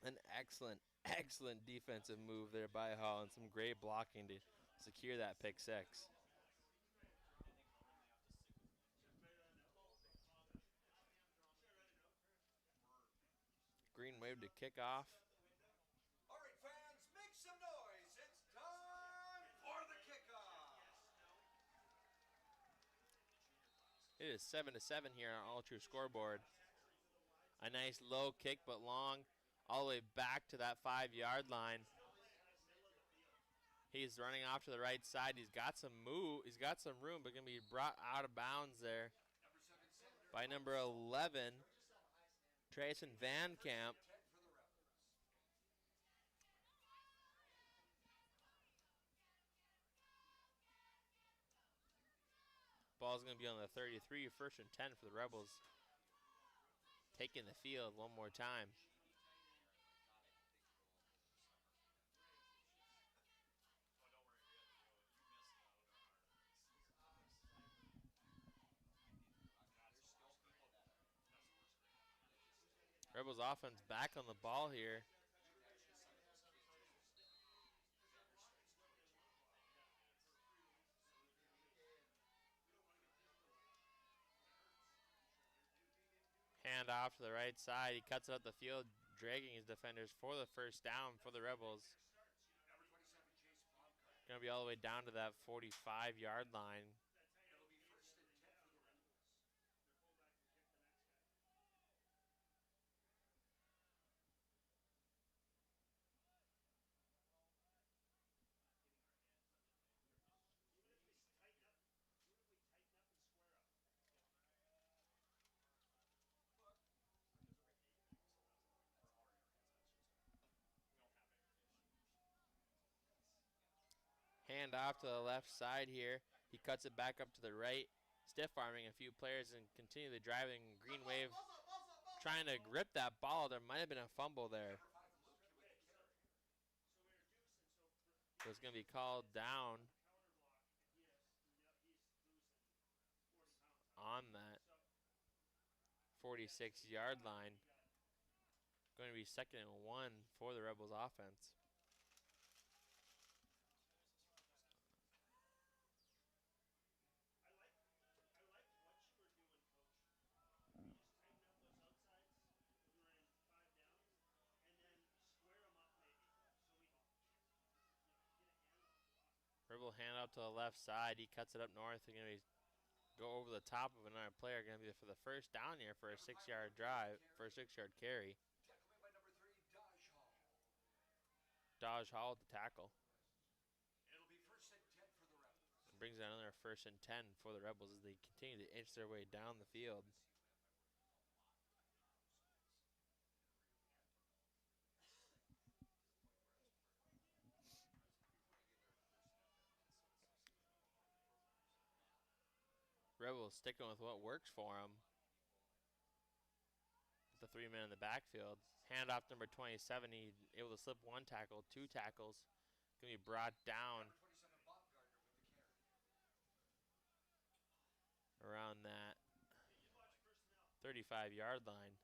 An excellent defensive move there by Hall, and some great blocking to secure that pick 6. Green Wave to kick off. All right, fans, make some noise. It's time for the kickoff. It is 7-7 here on All True scoreboard. A nice low kick, but long, all the way back to that 5-yard line. He's running off to the right side. He's got some room, but gonna be brought out of bounds there by number 11, Trayson Van Camp. Ball's going to be on the 33, 1st and 10 for the Rebels. Taking the field one more time. Rebels offense back on the ball here. Hand off to the right side. He cuts it up the field, dragging his defenders for the 1st down for the Rebels. Going to be all the way down to that 45-yard line. Hand off to the left side here. He cuts it back up to the right, stiff arming a few players and continue the driving. Green Wave trying to grip that ball. There might have been a fumble there. So it's going to be called down on that 46-yard line. Going to be 2nd and 1 for the Rebels offense. Rebel hand out to the left side. He cuts it up north. They're going to go over the top of another player. Going to be for the first down here for a 6-yard drive, for a 6-yard carry. Dodge Hall with the tackle. It'll be 1st and 10 for the Rebels. Brings another 1st and 10 for the Rebels as they continue to inch their way down the field. Rebels sticking with what works for them. The 3 men in the backfield. Handoff number 27. He able to slip 1 tackle, 2 tackles. Going to be brought down around that 35-yard line.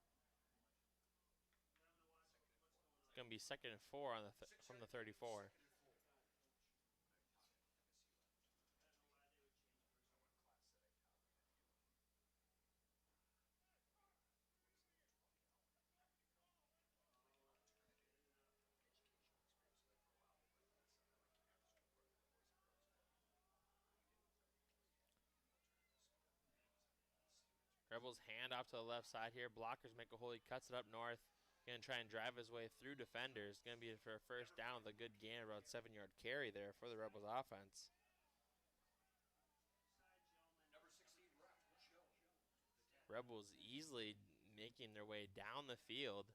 It's going to be 2nd and 4 on the from the 34. Rebels hand off to the left side here. Blockers make a hole. He cuts it up north. Going to try and drive his way through defenders. Going to be for a 1st down with a good gain, about 7-yard carry there for the Rebels offense. Rebels easily making their way down the field.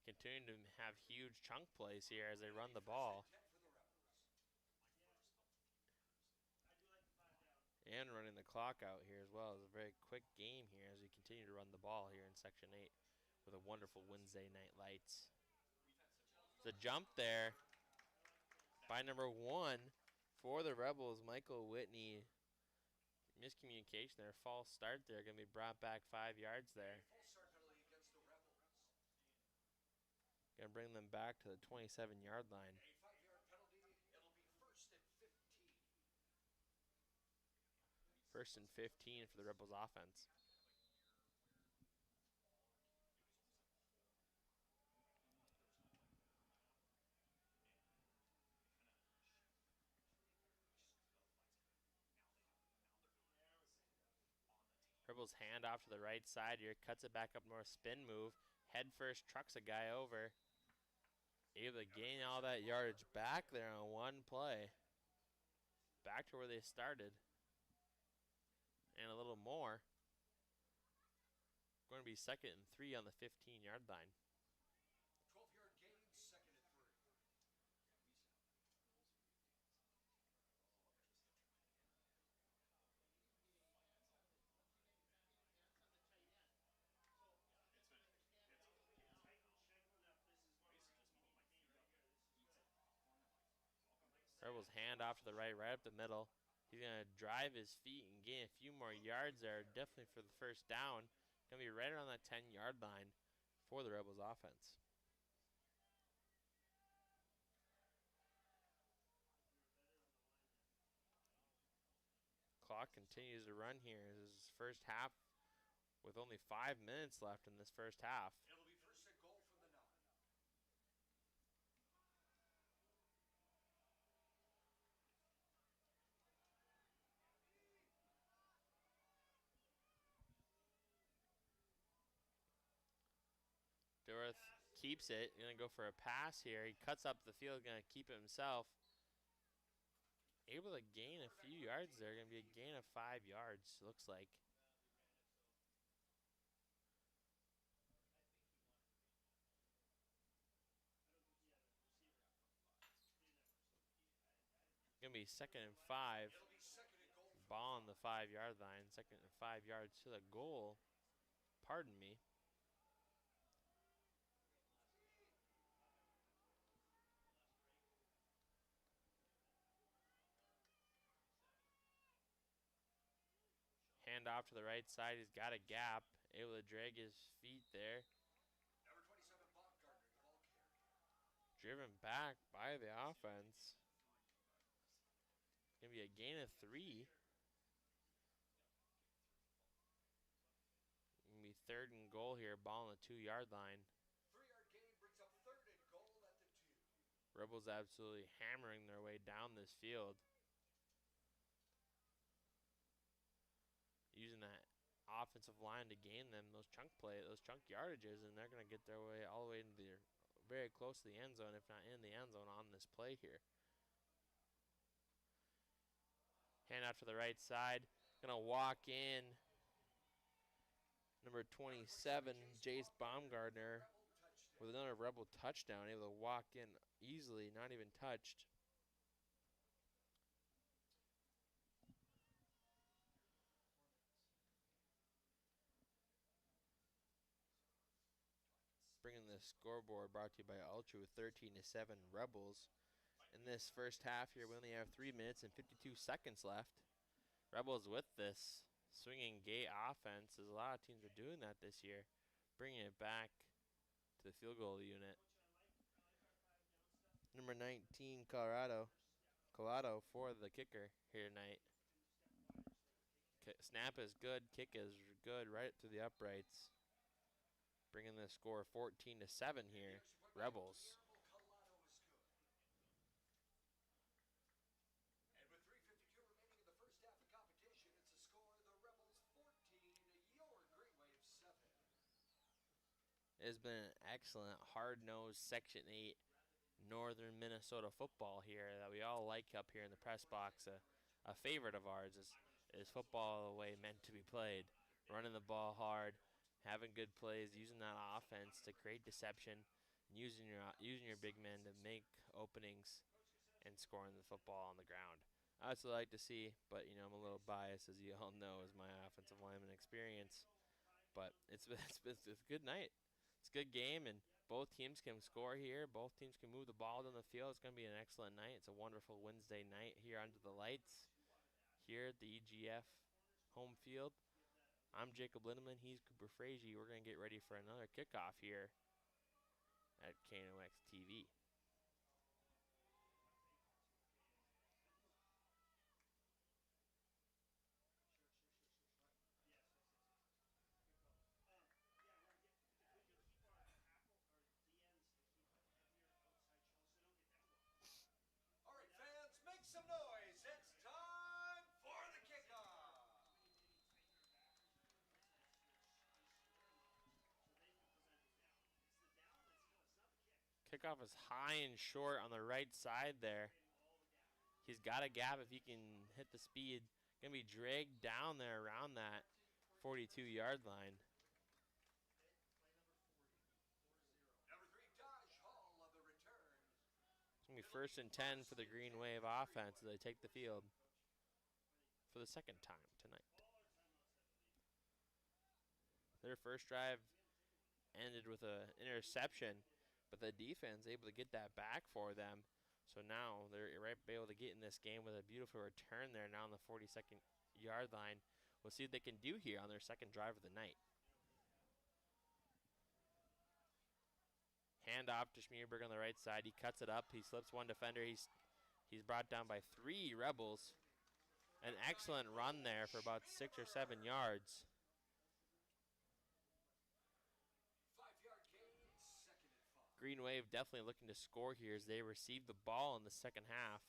Continuing to have huge chunk plays here as they run the ball. And running the clock out here as well. It's a very quick game here as we continue to run the ball here in Section 8 with a wonderful Wednesday night lights. The jump there by number 1 for the Rebels, Michael Whitney. Miscommunication there, false start there. Going to be brought back 5 yards there. Going to bring them back to the 27-yard line. 1st and 15 for the Rebels offense. Rebels hand off to the right side here, cuts it back up north, spin move, head first, trucks a guy over. Able to gain all that yardage back there on 1 play. Back to where they started. And a little more. Going to be 2nd and 3 on the 15-yard line. 12-yard gain, 2nd and 3. Rebels hand off to the right up the middle. He's going to drive his feet and gain a few more yards there, definitely for the 1st down. Going to be right around that 10-yard line for the Rebels offense. Clock continues to run here. This is 1st half with only 5 minutes left in this 1st half. It'll be 1st and goal from the 9. Dilworth keeps it. Going to go for a pass here. He cuts up the field, going to keep it himself. Able to gain a few yards there. Going to be a gain of 5 yards, looks like. Going to be 2nd and 5. Ball on the 5-yard line. 2nd and 5 yards to the goal. Pardon me. Hand off to the right side. He's got a gap. Able to drag his feet there. Driven back by the offense. Gonna be a gain of 3. Gonna be 3rd and goal here. Ball on the 2-yard line. 3-yard gain brings up 3rd and goal at the 2. Rebels absolutely hammering their way down this field. Using that offensive line to gain them those chunk yardages, and they're going to get their way all the way into the very close to the end zone, if not in the end zone on this play here. Hand out to the right side. Going to walk in. Number 27, Jace Baumgartner, with another Rebel touchdown. Able to walk in easily, not even touched. Bringing the scoreboard brought to you by Ultra with 13-7 Rebels. In this first half here, we only have 3 minutes and 52 seconds left. Rebels with this swinging gate offense, as a lot of teams are doing that this year, bringing it back to the field goal unit. Number 19, Colorado for the kicker here tonight. Snap is good, kick is good, right to the uprights. Bringing the score 14-7 here, Rebels. And with 3:52 remaining in the first half of competition, it's a score of the Rebels 14, your Great Wave 7. It has been an excellent, hard-nosed Section 8 Northern Minnesota football here that we all like up here in the press box. A favorite of ours is football the way meant to be played. Running the ball hard, having good plays, using that offense to create deception, using your big men to make openings, and scoring the football on the ground. I also like to see, but I'm a little biased, as you all know, as my offensive lineman experience. But it's a good night. It's a good game, and both teams can score here. Both teams can move the ball down the field. It's going to be an excellent night. It's a wonderful Wednesday night here under the lights here at the EGF home field. I'm Jacob Lindeman. He's Cooper Frazee. We're going to get ready for another kickoff here at KNOX TV. All right, fans, make some noise. It's time for the kickoff. Kickoff is high and short on the right side there. He's got a gap if he can hit the speed. Going to be dragged down there around that 42-yard line. Number 3, Dodge Hall on the return. It's going to be 1st and 10 for the Green Wave offense as they take the field for the second time tonight. Their first drive ended with an interception, but the defense able to get that back for them. So now they're able to get in this game with a beautiful return there now on the 42nd yard line. We'll see what they can do here on their second drive of the night. Hand off to Schmierberg on the right side. He cuts it up. He slips one defender. He's brought down by 3 Rebels. An excellent run there for about 6 or 7 yards. 5-yard gain, 2nd and 5. Green Wave definitely looking to score here as they receive the ball in the second half.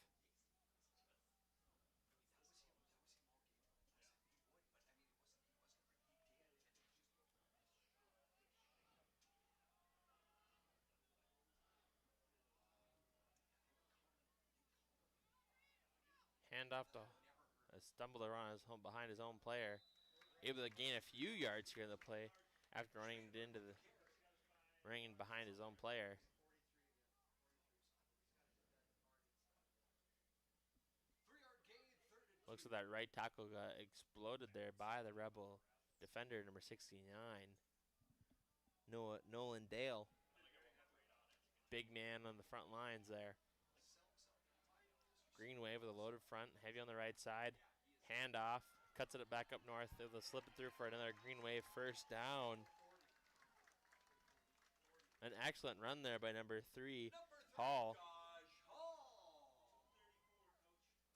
Handoff to stumbled around behind his own player. Able to gain a few yards here in the play after running behind his own player. Looks like that right tackle got exploded there by the Rebel defender, number 69, Nolan Dale. Big man on the front lines there. Green wave with a loaded front, heavy on the right side. Handoff, cuts it back up north. They'll slip it through for another Green wave first down. An excellent run there by number 3, Hall.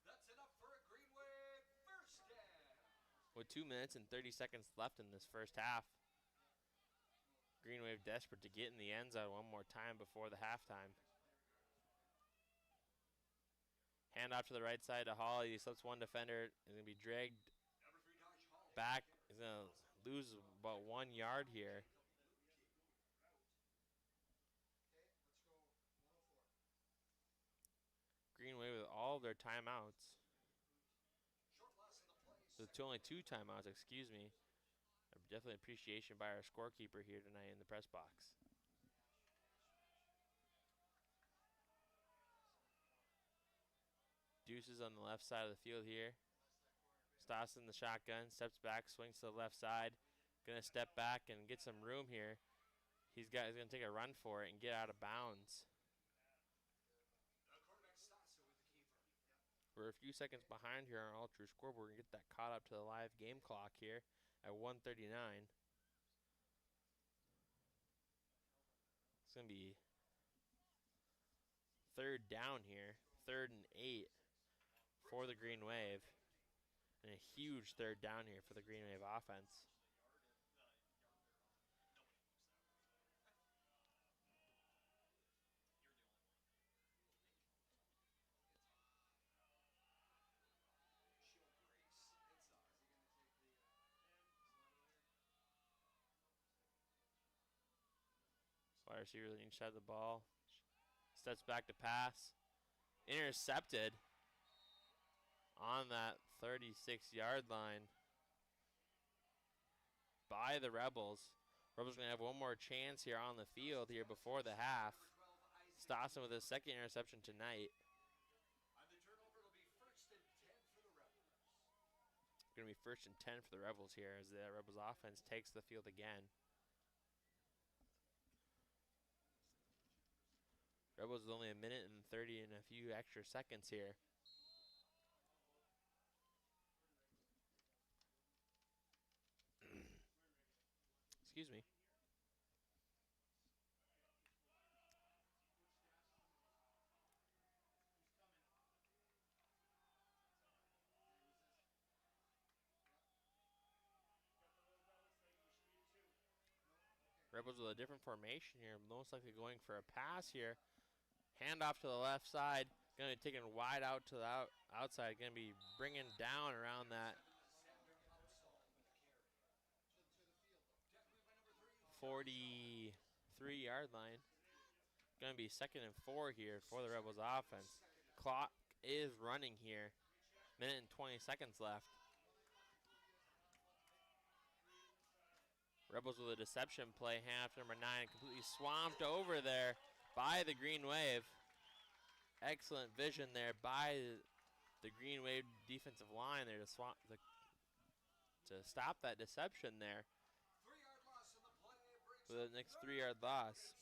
That's enough for a Green Wave first down. With 2 minutes and 30 seconds left in this first half. Green Wave desperate to get in the end zone one more time before the halftime. Hand off to the right side to Hall. He slips one defender. He's going to be dragged back. He's going to lose about 1 yard here. Green Wave with all of their timeouts. So it's only 2 timeouts, excuse me. Definitely appreciation by our scorekeeper here tonight in the press box. Deuces on the left side of the field here. Stoss in the shotgun, steps back, swings to the left side. Gonna step back and get some room here. He's gonna take a run for it and get out of bounds. We're a few seconds behind here on our All-True scoreboard. We're going to get that caught up to the live game clock here at 1:39. It's going to be 3rd down here, 3rd and 8 for the Green Wave. And a huge 3rd down here for the Green Wave offense. Wide receiver on each side of the ball. Steps back to pass. Intercepted on that 36-yard line by the Rebels. Rebels going to have one more chance here on the field here before the half. Stossen with his 2nd interception tonight. Going to be 1st and 10 for the Rebels here as the Rebels offense takes the field again. Rebels is only 1 minute and 30 and a few extra seconds here. Excuse me. Rebels with a different formation here, most likely going for a pass here. Hand off to the left side, going to be taken wide out to the outside, going to be bringing down around that 43-yard line. Going to be 2nd and 4 here for the Rebels offense. Clock is running here. 1 minute and 20 seconds left. Rebels with a deception play, half number 9, completely swamped over there by the Green Wave. Excellent vision there by the Green Wave defensive line there to stop that deception there. For the next 3-yard loss.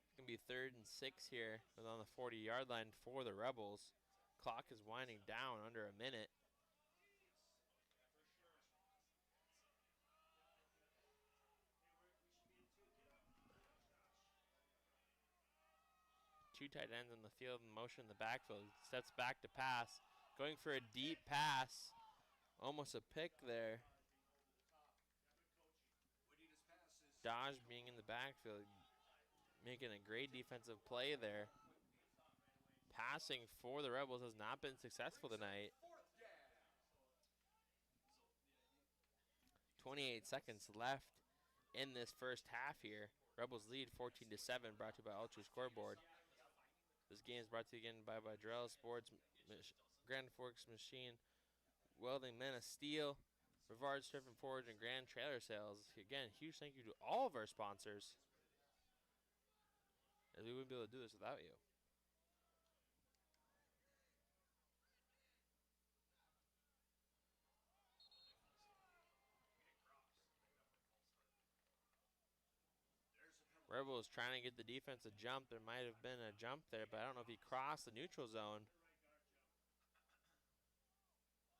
It's going to be 3rd and 6 here on the 40-yard line for the Rebels. Clock is winding down under a minute. Two tight ends on the field in motion in the backfield. Steps back to pass. Going for a deep pass. Almost a pick there. Dodge being in the backfield. Making a great defensive play there. Passing for the Rebels has not been successful tonight. 28 seconds left in this first half here. Rebels lead 14-7, brought to you by Ultra Scoreboard. This game is brought to you again by Jarrell Sports, Grand Forks Machine, Welding Men of Steel, Brevard Strip and Forge, and Grand Trailer Sales. Again, huge thank you to all of our sponsors, as we wouldn't be able to do this without you. Rebels trying to get the defense a jump. There might have been a jump there, but I don't know if he crossed the neutral zone.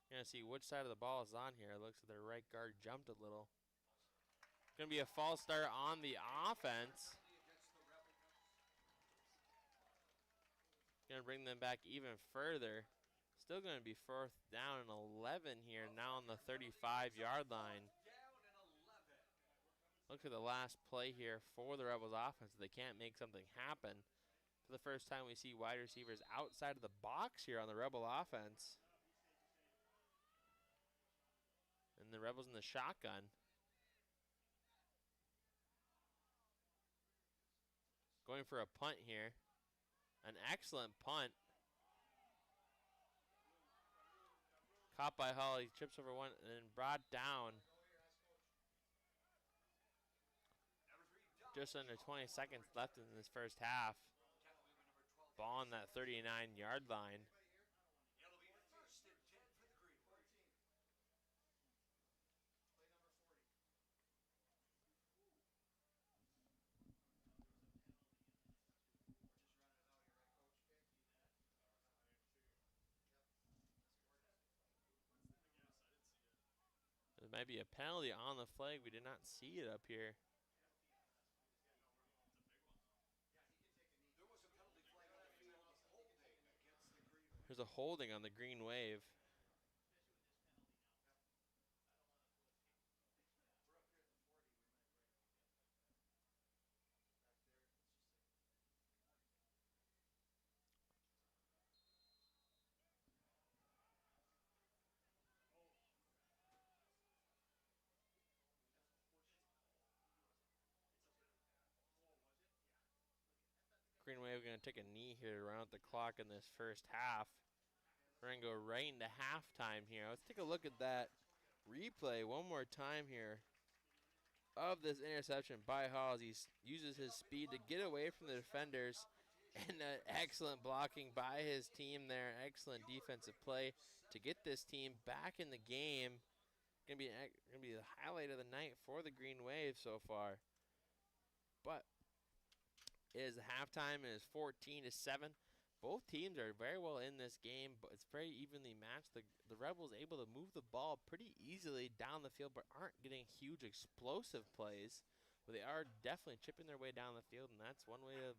You're going to see which side of the ball is on here. It looks like their right guard jumped a little. Going to be a false start on the offense. Going to bring them back even further. Still going to be 4th down and 11 here, now on the 35-yard line. Look at the last play here for the Rebels offense. They can't make something happen. For the first time, we see wide receivers outside of the box here on the Rebel offense. And the Rebels in the shotgun. Going for a punt here. An excellent punt. Caught by Hall. He trips over one and then brought down. Just under 20 seconds left in this first half. Ball on that 39-yard line. There might be a penalty on the flag. We did not see it up here. There's a holding on the green wave. Green wave going to take a knee here to round out the clock in this first half. We're going to go right into halftime here. Let's take a look at that replay one more time here of this interception by Hall. He uses his speed to get away from the defenders, and excellent blocking by his team there. Excellent defensive play to get this team back in the game. Gonna be the highlight of the night for the Green Wave so far. But it is halftime. It is 14-7. Both teams are very well in this game, but it's very evenly matched. The Rebels able to move the ball pretty easily down the field, but aren't getting huge explosive plays. But they are definitely chipping their way down the field, and that's one way to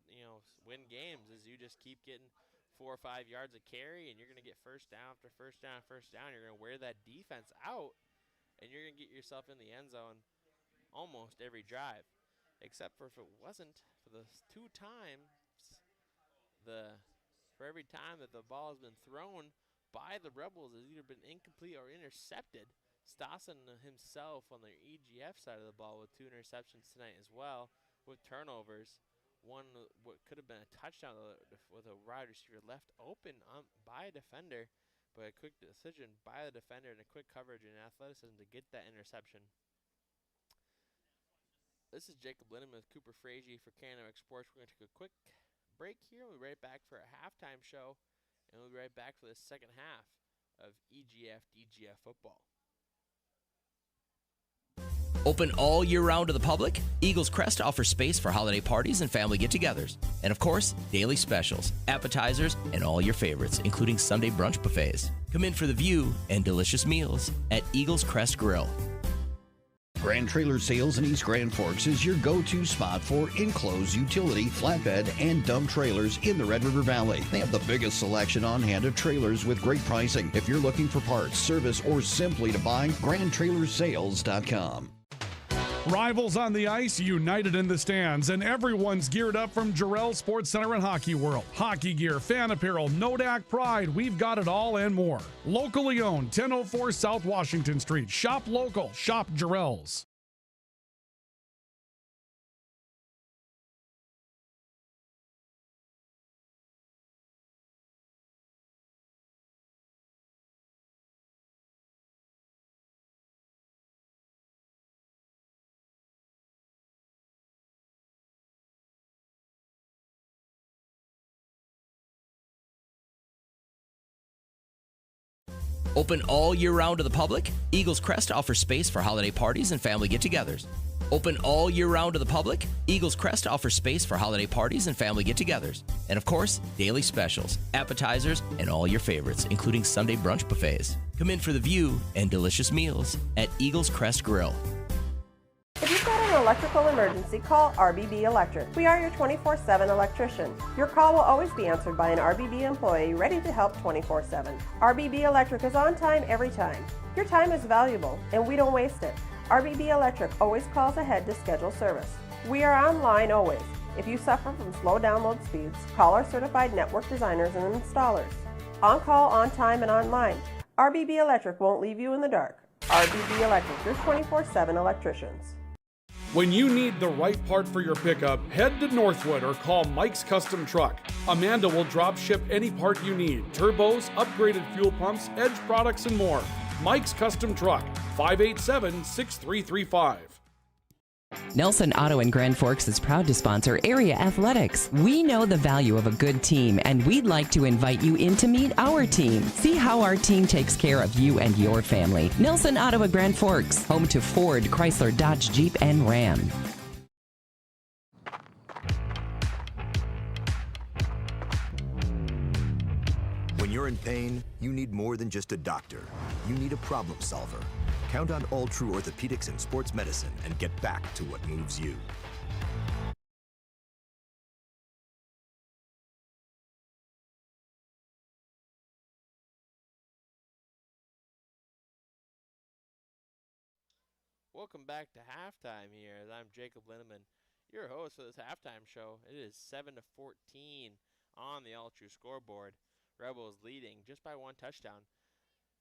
win games is you just keep getting 4 or 5 yards of carry, and you're going to get first down after first down, first down. You're going to wear that defense out, and you're going to get yourself in the end zone almost every drive, except for if it wasn't for the 2 times for every time that the ball has been thrown by the Rebels, has either been incomplete or intercepted. Stassen himself on the EGF side of the ball with 2 interceptions tonight as well, with turnovers. One what could have been a touchdown with a wide receiver left open by a defender, but a quick decision by the defender and a quick coverage and athleticism to get that interception. This is Jacob Lindeman with Cooper Frazee for KNOX Sports. We're going to take a quick break here. We'll be right back for a halftime show, and we'll be right back for the second half of EGF DGF football. Open all year round to the public, Eagles Crest offers space for holiday parties and family get-togethers. And of course, daily specials, appetizers, and all your favorites, including Sunday brunch buffets. Come in for the view and delicious meals at Eagles Crest Grill. Grand Trailer Sales in East Grand Forks is your go-to spot for enclosed utility, flatbed, and dump trailers in the Red River Valley. They have the biggest selection on hand of trailers with great pricing. If you're looking for parts, service, or simply to buy, GrandTrailersales.com. Rivals on the ice, united in the stands, and everyone's geared up from Jarrell Sports Center and Hockey World. Hockey gear, fan apparel, Nodak Pride, we've got it all and more. Locally owned, 1004 South Washington Street. Shop local, shop Jarrell's. Open all year round to the public, Eagles Crest offers space for holiday parties and family get-togethers. Open all year round to the public, Eagles Crest offers space for holiday parties and family get-togethers. And of course, daily specials, appetizers, and all your favorites, including Sunday brunch buffets. Come in for the view and delicious meals at Eagles Crest Grill. If you've got an electrical emergency, call RBB Electric. We are your 24/7 electrician. Your call will always be answered by an RBB employee ready to help 24/7. RBB Electric is on time every time. Your time is valuable, and we don't waste it. RBB Electric always calls ahead to schedule service. We are online always. If you suffer from slow download speeds, call our certified network designers and installers. On call, on time, and online. RBB Electric won't leave you in the dark. RBB Electric, your 24/7 electricians. When you need the right part for your pickup, head to Northwood or call Mike's Custom Truck. Amanda will drop ship any part you need. Turbos, upgraded fuel pumps, Edge products, and more. Mike's Custom Truck, 587-6335. Nelson Auto in Grand Forks is proud to sponsor area athletics. We know the value of a good team, and we'd like to invite you in to meet our team. See how our team takes care of you and your family. Nelson Auto at Grand Forks, home to Ford, Chrysler, Dodge, Jeep, and Ram. When you're in pain, you need more than just a doctor. You need a problem solver. Count on All True Orthopedics and Sports Medicine and get back to what moves you. Welcome back to halftime here. As I'm Jacob Lindemann, your host for this halftime show. It is 7-14 on the All True scoreboard. Rebels leading just by one touchdown.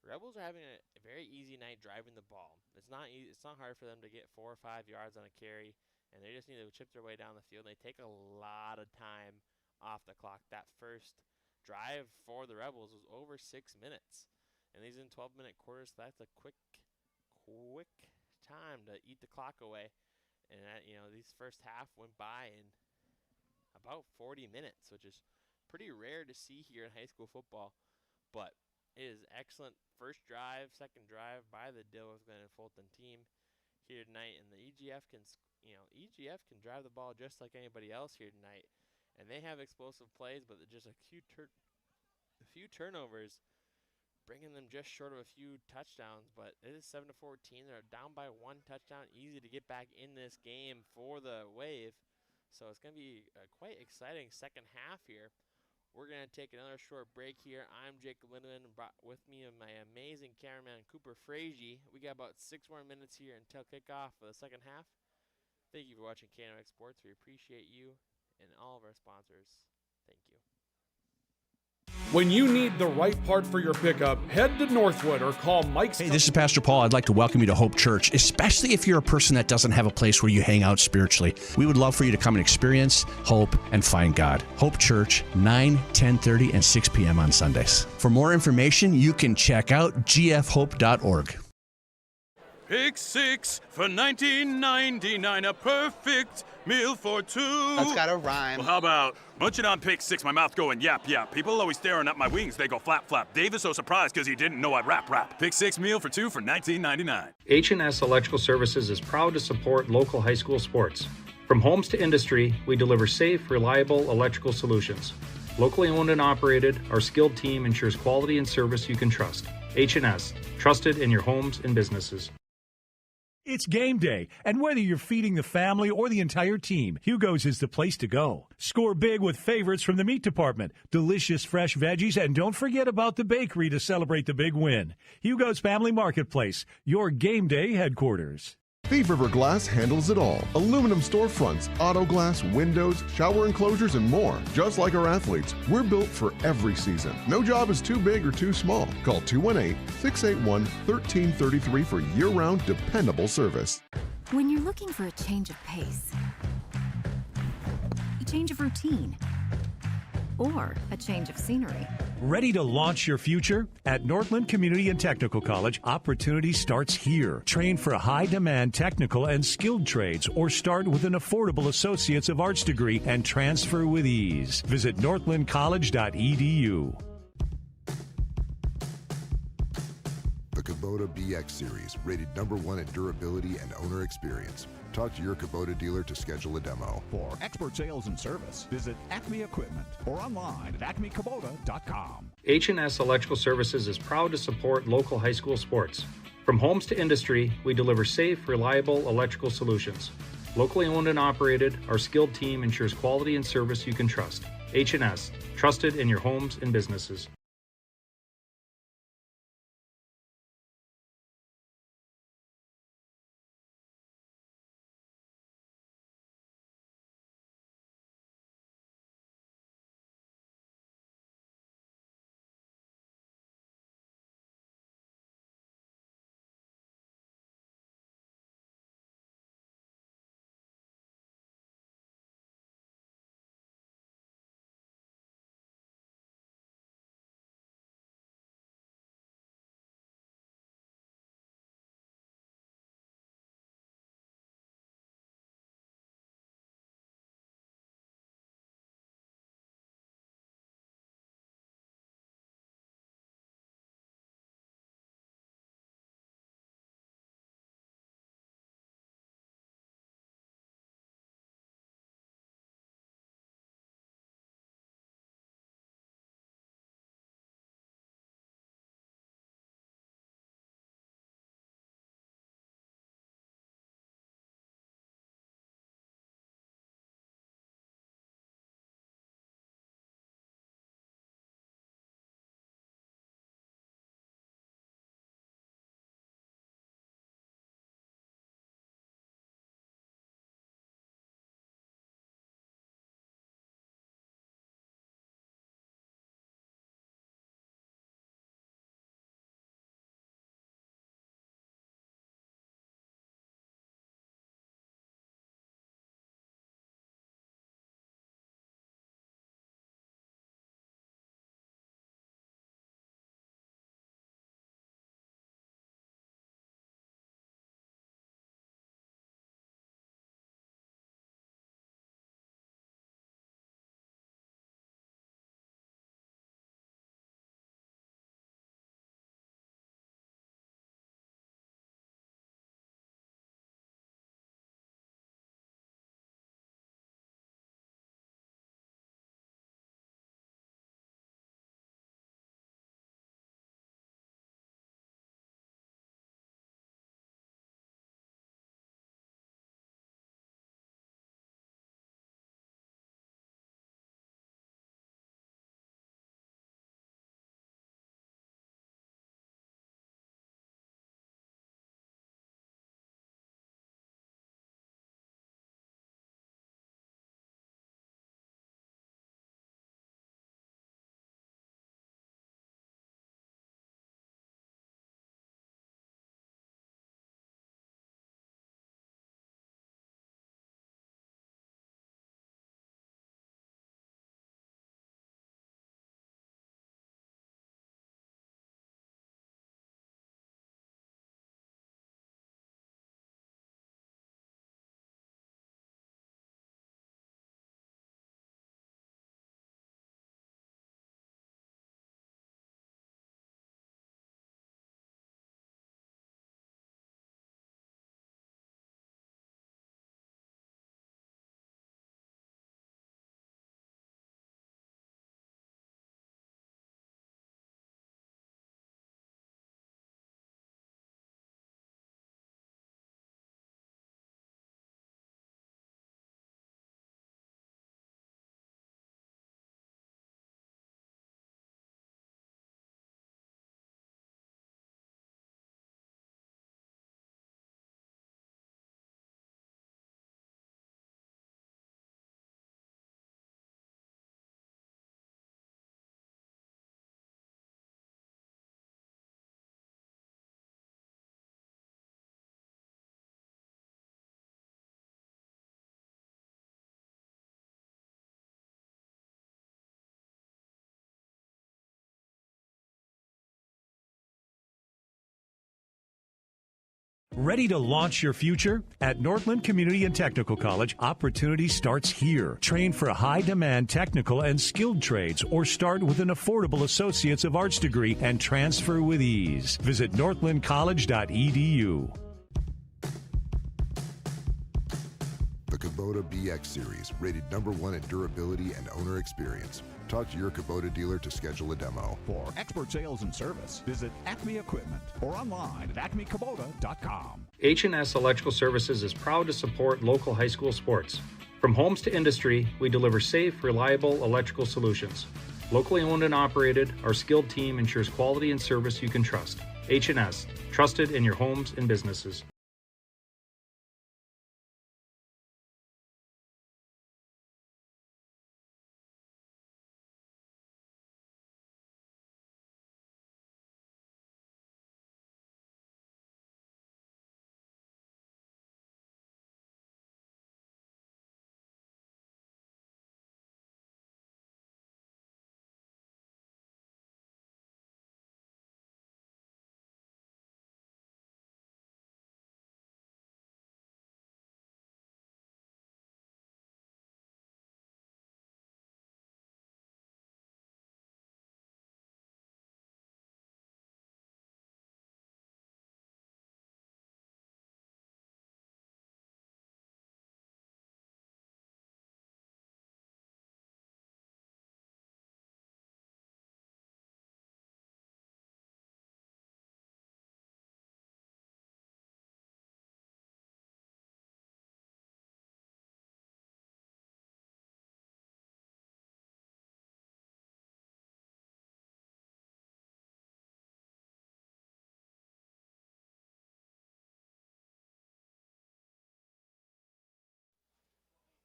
Rebels are having a very easy night driving the ball. It's not easy, it's not hard for them to get 4 or 5 yards on a carry, and they just need to chip their way down the field. They take a lot of time off the clock. That first drive for the Rebels was over 6 minutes, and these in 12-minute quarters. So that's a quick time to eat the clock away. And that, these first half went by in about 40 minutes, which is pretty rare to see here in high school football, but it is excellent first drive, second drive by the Dilworth-Glyndon-Felton team here tonight, and the EGF can drive the ball just like anybody else here tonight, and they have explosive plays, but just a few turnovers, bringing them just short of a few touchdowns. But it is 7-14. They're down by one touchdown. Easy to get back in this game for the Wave, so it's going to be a quite exciting second half here. We're going to take another short break here. I'm Jacob Lindemann, and brought with me my amazing cameraman, Cooper Frazee. We got about 6 more minutes here until kickoff for the second half. Thank you for watching KNOX Sports. We appreciate you and all of our sponsors. Thank you. When you need the right part for your pickup, head to Northwood or call Mike's. Hey, this is Pastor Paul. I'd like to welcome you to Hope Church, especially if you're a person that doesn't have a place where you hang out spiritually. We would love for you to come and experience hope and find God. Hope Church, 9, 10:30, and 6 p.m. on Sundays. For more information, you can check out gfhope.org. Pick 6 for $19.99, a perfect meal for 2. That's got a rhyme. Well, how about munching on Pick 6, my mouth going yap, yap. People always staring at my wings, they go flap, flap. Dave is so surprised because he didn't know I'd rap. Pick 6 meal for 2 for $19.99. H&S Electrical Services is proud to support local high school sports. From homes to industry, we deliver safe, reliable electrical solutions. Locally owned and operated, our skilled team ensures quality and service you can trust. H&S, trusted in your homes and businesses. It's game day, and whether you're feeding the family or the entire team, Hugo's is the place to go. Score big with favorites from the meat department, delicious fresh veggies, and don't forget about the bakery to celebrate the big win. Hugo's Family Marketplace, your game day headquarters. Thief River Glass handles it all. Aluminum storefronts, auto glass, windows, shower enclosures, and more. Just like our athletes, we're built for every season. No job is too big or too small. Call 218-681-1333 for year-round dependable service. When you're looking for a change of pace, a change of routine, or a change of scenery. Ready to launch your future? At Northland Community and Technical College, opportunity starts here. Train for high-demand technical and skilled trades, or start with an affordable Associates of Arts degree and transfer with ease. Visit northlandcollege.edu. Kubota BX Series, rated #1 in durability and owner experience. Talk to your Kubota dealer to schedule a demo. For expert sales and service, visit Acme Equipment or online at acmekubota.com. H&S Electrical Services is proud to support local high school sports. From homes to industry, we deliver safe, reliable electrical solutions. Locally owned and operated, our skilled team ensures quality and service you can trust. H&S, trusted in your homes and businesses. Ready to launch your future? At Northland Community and Technical College, opportunity starts here. Train for high-demand technical and skilled trades or start with an affordable Associates of Arts degree and transfer with ease. Visit northlandcollege.edu. The Kubota BX Series, rated #1 in durability and owner experience. Talk to your Kubota dealer to schedule a demo. For expert sales and service, visit Acme Equipment or online at acmekubota.com. H&S Electrical Services is proud to support local high school sports. From homes to industry, we deliver safe, reliable electrical solutions. Locally owned and operated, our skilled team ensures quality and service you can trust. H&S, trusted in your homes and businesses.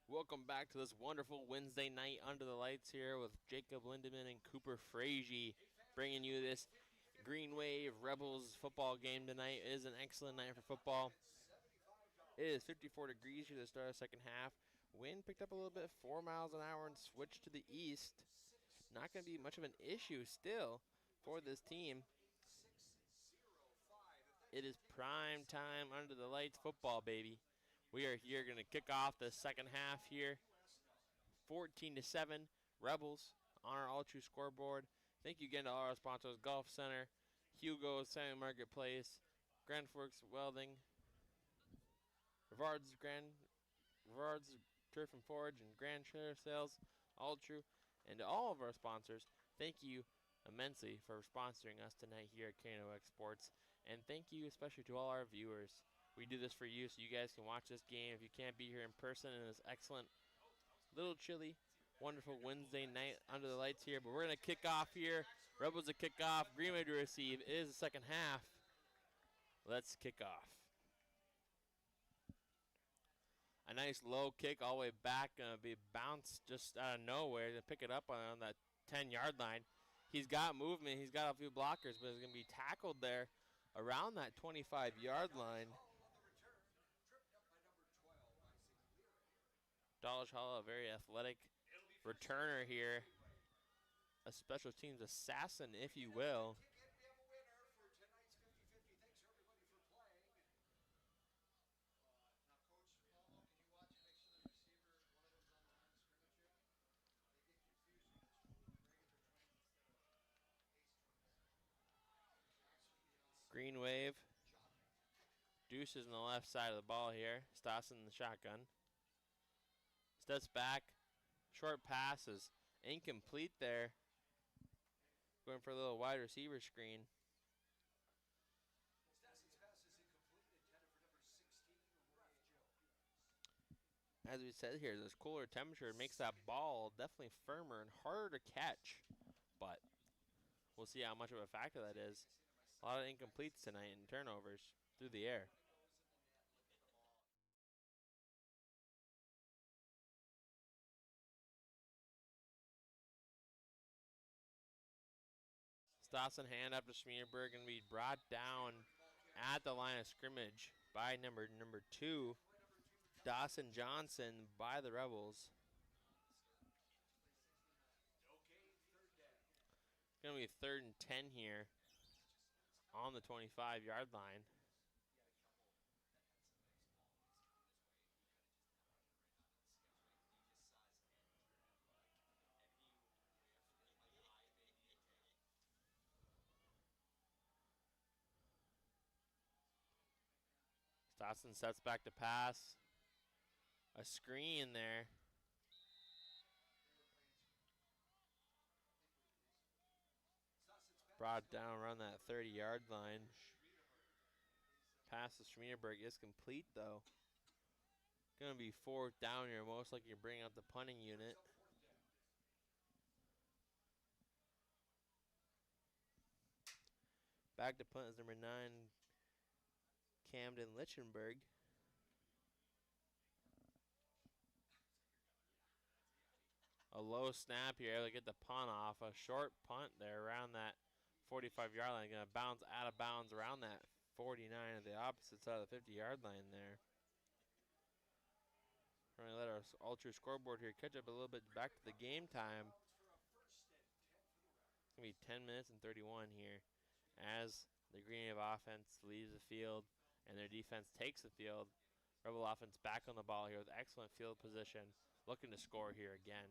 Welcome back to this wonderful Wednesday night under the lights here with Jacob Lindemann and Cooper Frazee bringing you this Green Wave Rebels football game tonight. It is an excellent night for football. It is 54 degrees here to start the second half. Wind picked up a little bit, 4 miles an hour, and switched to the east. Not going to be much of an issue still for this team. It is prime time under the lights football, baby. We are here going to kick off the second half here. 14-7, Rebels on our all-true scoreboard. Thank you again to all our sponsors, Golf Center, Hugo, Sammy Marketplace, Grand Forks Welding, Rivard's Turf and Forge, and Grand Trailer Sales, all true. And to all of our sponsors, thank you immensely for sponsoring us tonight here at KNOX Sports. And thank you especially to all our viewers. We do this for you so you guys can watch this game if you can't be here in person in this excellent, little chilly, wonderful Wednesday night under the lights here. But we're going to kick off here. Rebels to kick off. Green Wave to receive. It is the second half. Let's kick off. A nice low kick all the way back. Going to be bounced just out of nowhere to pick it up on that 10-yard line. He's got movement. He's got a few blockers, but he's going to be tackled there around that 25-yard line. Dawlish Hall, a very athletic returner here. A special teams assassin, if you will. Green Wave. Deuce is on the left side of the ball here. Stassen in the shotgun. Steps back. Short pass is incomplete there. Going for a little wide receiver screen. As we said here, this cooler temperature makes that ball definitely firmer and harder to catch. But we'll see how much of a factor that is. A lot of incompletes tonight and turnovers through the air. Stassen hand up to Schmierberg and be brought down at the line of scrimmage by number 2, Dawson Johnson, by the Rebels. It's going to be 3rd and 10 here on the 25-yard line. Dawson sets back to pass. A screen there. Brought down around that 30-yard line. Pass to Schmierberg is complete, though. Going to be 4th down here. Most likely you bring out the punting unit. Back to punt is number 9, Camden Lichtenberg. A low snap here, able to get the punt off. A short punt there around that 45-yard line. Going to bounce out of bounds around that 49 at the opposite side of the 50-yard line there. We're going to let our Ultra scoreboard here catch up a little bit back to the game time. It's going to be 10 minutes and 31 here as the Green Wave offense leaves the field and their defense takes the field. Rebel offense back on the ball here with excellent field position, looking to score here again.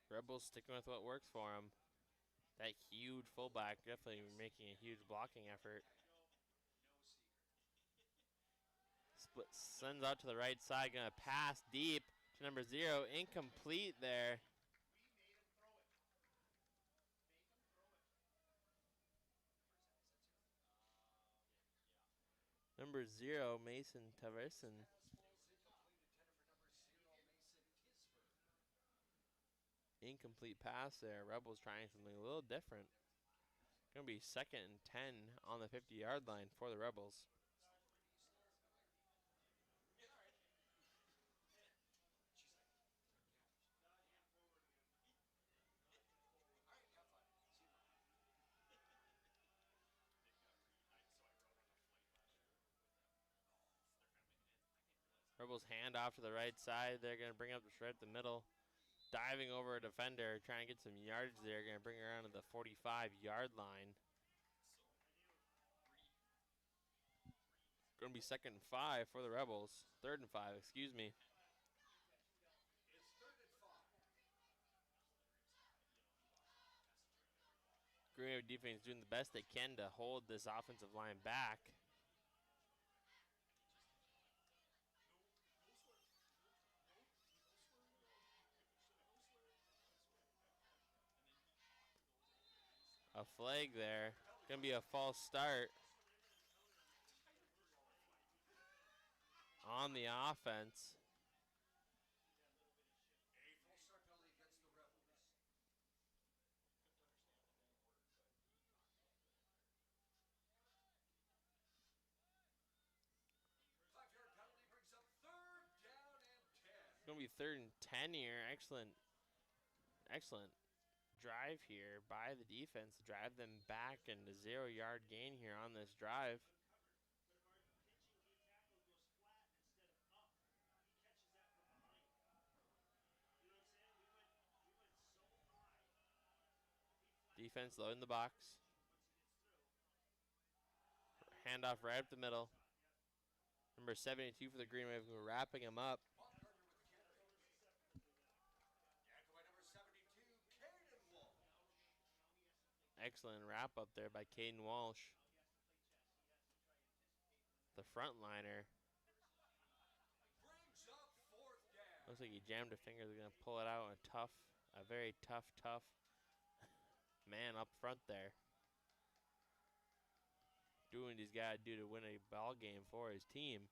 Rebels sticking with what works for them. That huge fullback definitely making a huge blocking effort. Split sends out to the right side, gonna pass deep to number 0, incomplete there. Number 0, Mason Taverson. Incomplete pass there. Rebels trying something a little different. Gonna be 2nd and 10 on the 50-yard line for the Rebels. Rebels hand off to the right side. They're going to bring up the shred the middle. Diving over a defender, trying to get some yardage there. Going to bring it around to the 45-yard line. Going to be 2nd and 5 for the Rebels. 3rd and 5, excuse me. Green Wave defense doing the best they can to hold this offensive line back. A flag there. Gonna be a false start on the offense. It's gonna be 3rd and 10 here. Excellent drive here by the defense to drive them back, and a 0-yard gain here on this drive. Defense low in the box. Handoff right up the middle. Number 72 for the Green Wave, we're wrapping him up. Excellent wrap up there by Caden Walsh, the frontliner. Looks like he jammed a finger. They're going to pull it out. A very tough man up front there. Doing what he's got to do to win a ball game for his team.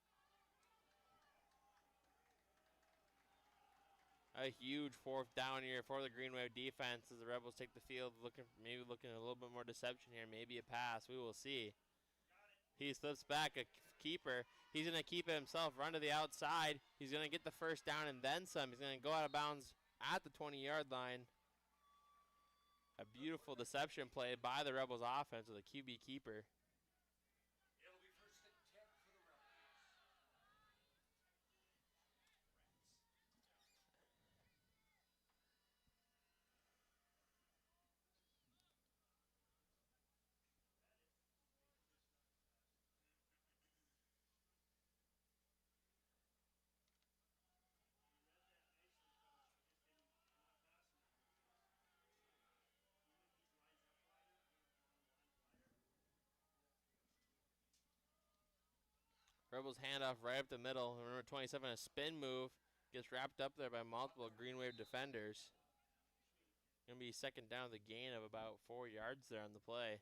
A huge 4th down here for the Green Wave defense as the Rebels take the field, looking a little bit more deception here. Maybe a pass. We will see. He slips back, a keeper. He's going to keep it himself, run to the outside. He's going to get the 1st down and then some. He's going to go out of bounds at the 20-yard line. A beautiful deception play by the Rebels offense with a QB keeper. Rebels handoff right up the middle. Number 27, a spin move. Gets wrapped up there by multiple Green Wave defenders. Going to be second down with a gain of about 4 yards there on the play.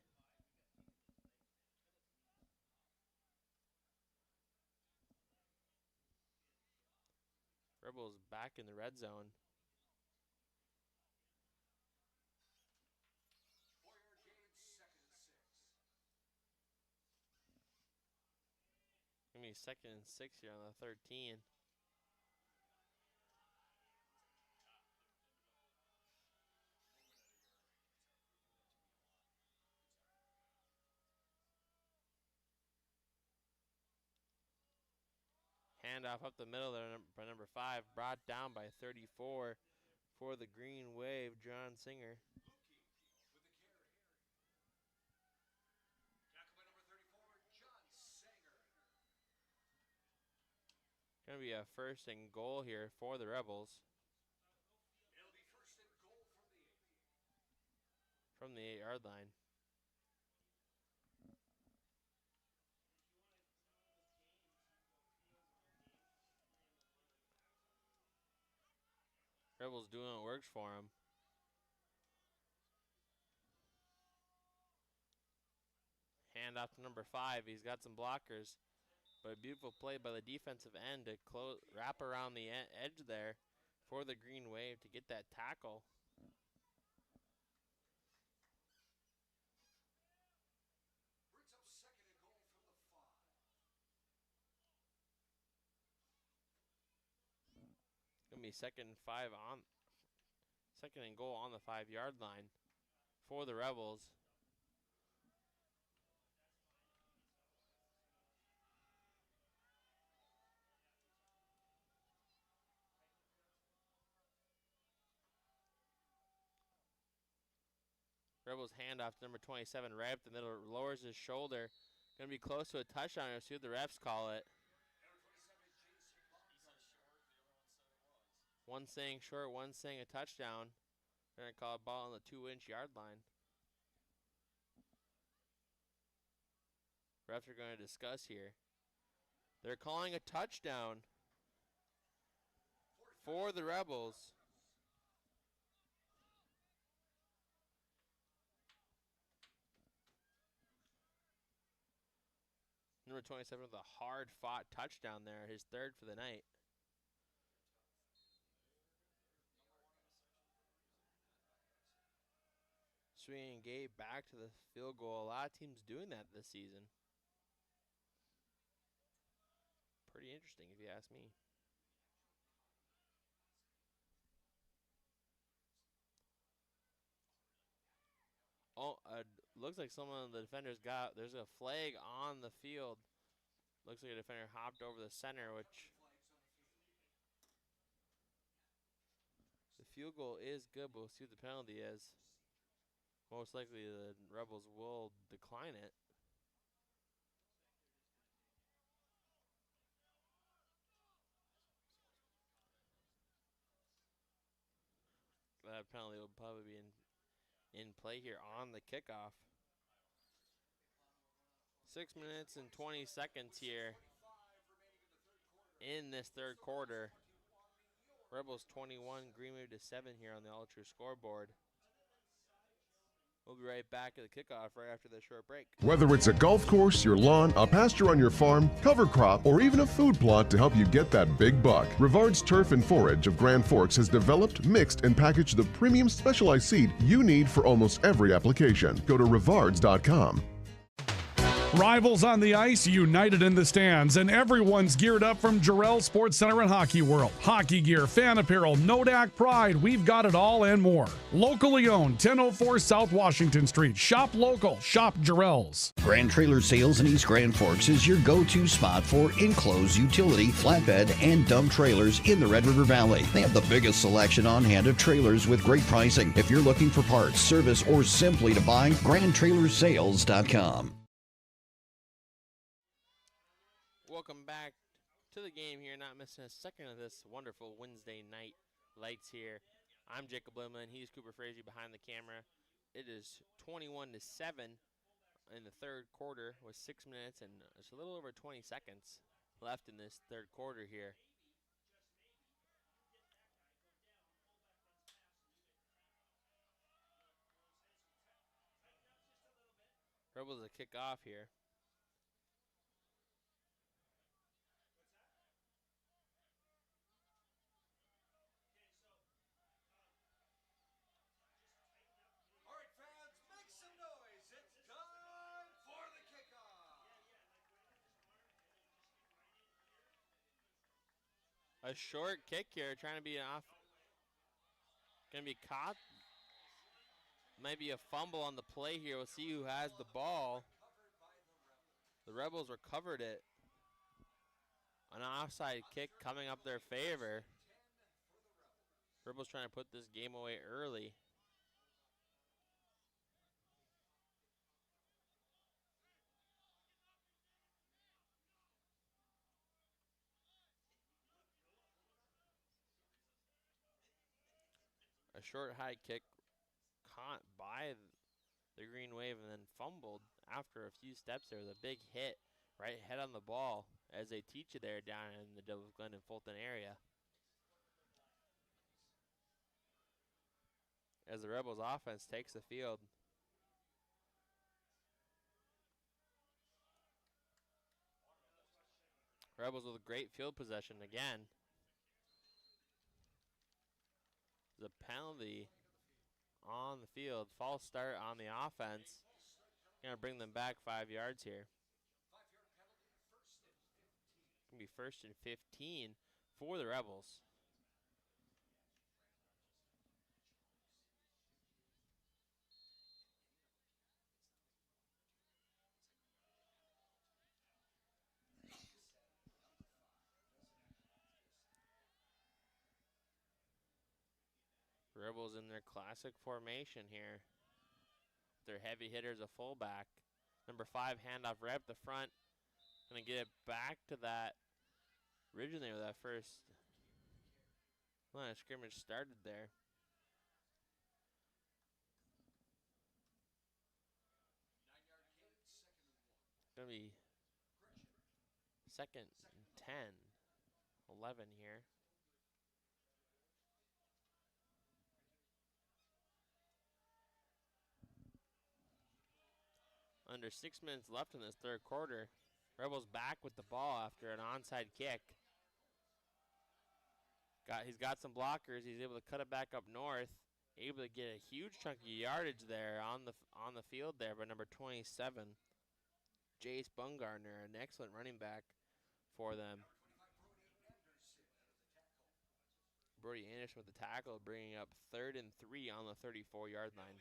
Rebels back in the red zone. Going to be 2nd and 6 here on the 13. Handoff up the middle there by number 5. Brought down by 34 for the Green Wave, John Singer. Going to be a 1st and goal here for the Rebels. It'll be 1st and goal from the 8-yard line. Rebels doing what works for him. Hand off to number 5. He's got some blockers. But a beautiful play by the defensive end to wrap around the edge there for the Green Wave to get that tackle. Brings up 2nd and goal from the 5. Gonna be 2nd and 5 on 2nd and goal on the 5-yard line for the Rebels. Rebels handoff to number 27, right up the middle, lowers his shoulder. Going to be close to a touchdown. Let's see what the refs call it. One saying short, one saying a touchdown. They're going to call a ball on the 2-inch yard line. Refs are going to discuss here. They're calling a touchdown for the Rebels. Number 27 with a hard-fought touchdown there, his 3rd for the night. Swinging Gabe back to the field goal. A lot of teams doing that this season. Pretty interesting if you ask me. Oh, looks like someone of the defenders there's a flag on the field. Looks like a defender hopped over the center, which the field goal is good, but we'll see what the penalty is. Most likely the Rebels will decline it. That penalty will probably be in play here on the kickoff. 6 minutes and 20 seconds here in this 3rd quarter. Rebels 21, Green Wave to 7 here on the All True scoreboard. We'll be right back at the kickoff right after this short break. Whether it's a golf course, your lawn, a pasture on your farm, cover crop, or even a food plot to help you get that big buck, Rivard's Turf and Forage of Grand Forks has developed, mixed, and packaged the premium specialized seed you need for almost every application. Go to rivards.com. Rivals on the ice, united in the stands, and everyone's geared up from Jarrell Sports Center and Hockey World. Hockey gear, fan apparel, Nodak Pride, we've got it all and more. Locally owned, 1004 South Washington Street. Shop local, shop Jarrell's. Grand Trailer Sales in East Grand Forks is your go-to spot for enclosed utility, flatbed, and dump trailers in the Red River Valley. They have the biggest selection on hand of trailers with great pricing. If you're looking for parts, service, or simply to buy, GrandTrailersales.com. Welcome back to the game here, not missing a second of this wonderful Wednesday night lights here. I'm Jacob Limlin, he's Cooper Frazee behind the camera. It is 21-7 in the 3rd quarter with 6 minutes and it's a little over 20 seconds. left in this third quarter here. Rebels a kick off here. All right, fans, make some noise. It's time for the kickoff. A short kick here, trying to be off. Gonna be caught. Might be a fumble on the play here. We'll see who has the ball. The Rebels recovered it. An offside kick coming up their favor. Rebels trying to put this game away early. A short high kick caught by the Green Wave and then fumbled after a few steps. There was a big hit right head on the ball, as they teach you there down in the Dilworth-Glyndon-Felton area. As the Rebels offense takes the field. Rebels with a great field possession again. The penalty on the field. False start on the offense. Gonna bring them back 5 yards here. Gonna be 1st and 15 for the Rebels. Rebels in their classic formation here. Their heavy hitters a fullback. Number 5 handoff right up the front. Gonna get it back to that originally where that first line of scrimmage started there. Gonna be 2nd and 10, 11 here. Under 6 minutes left in this third quarter. Rebels back with the ball after an onside kick. He's got some blockers. He's able to cut it back up north. Able to get a huge chunk of yardage there on the field there by number 27, Jace Bungardner, an excellent running back for them. Brody Anderson with the tackle, bringing up 3rd and 3 on the 34-yard line.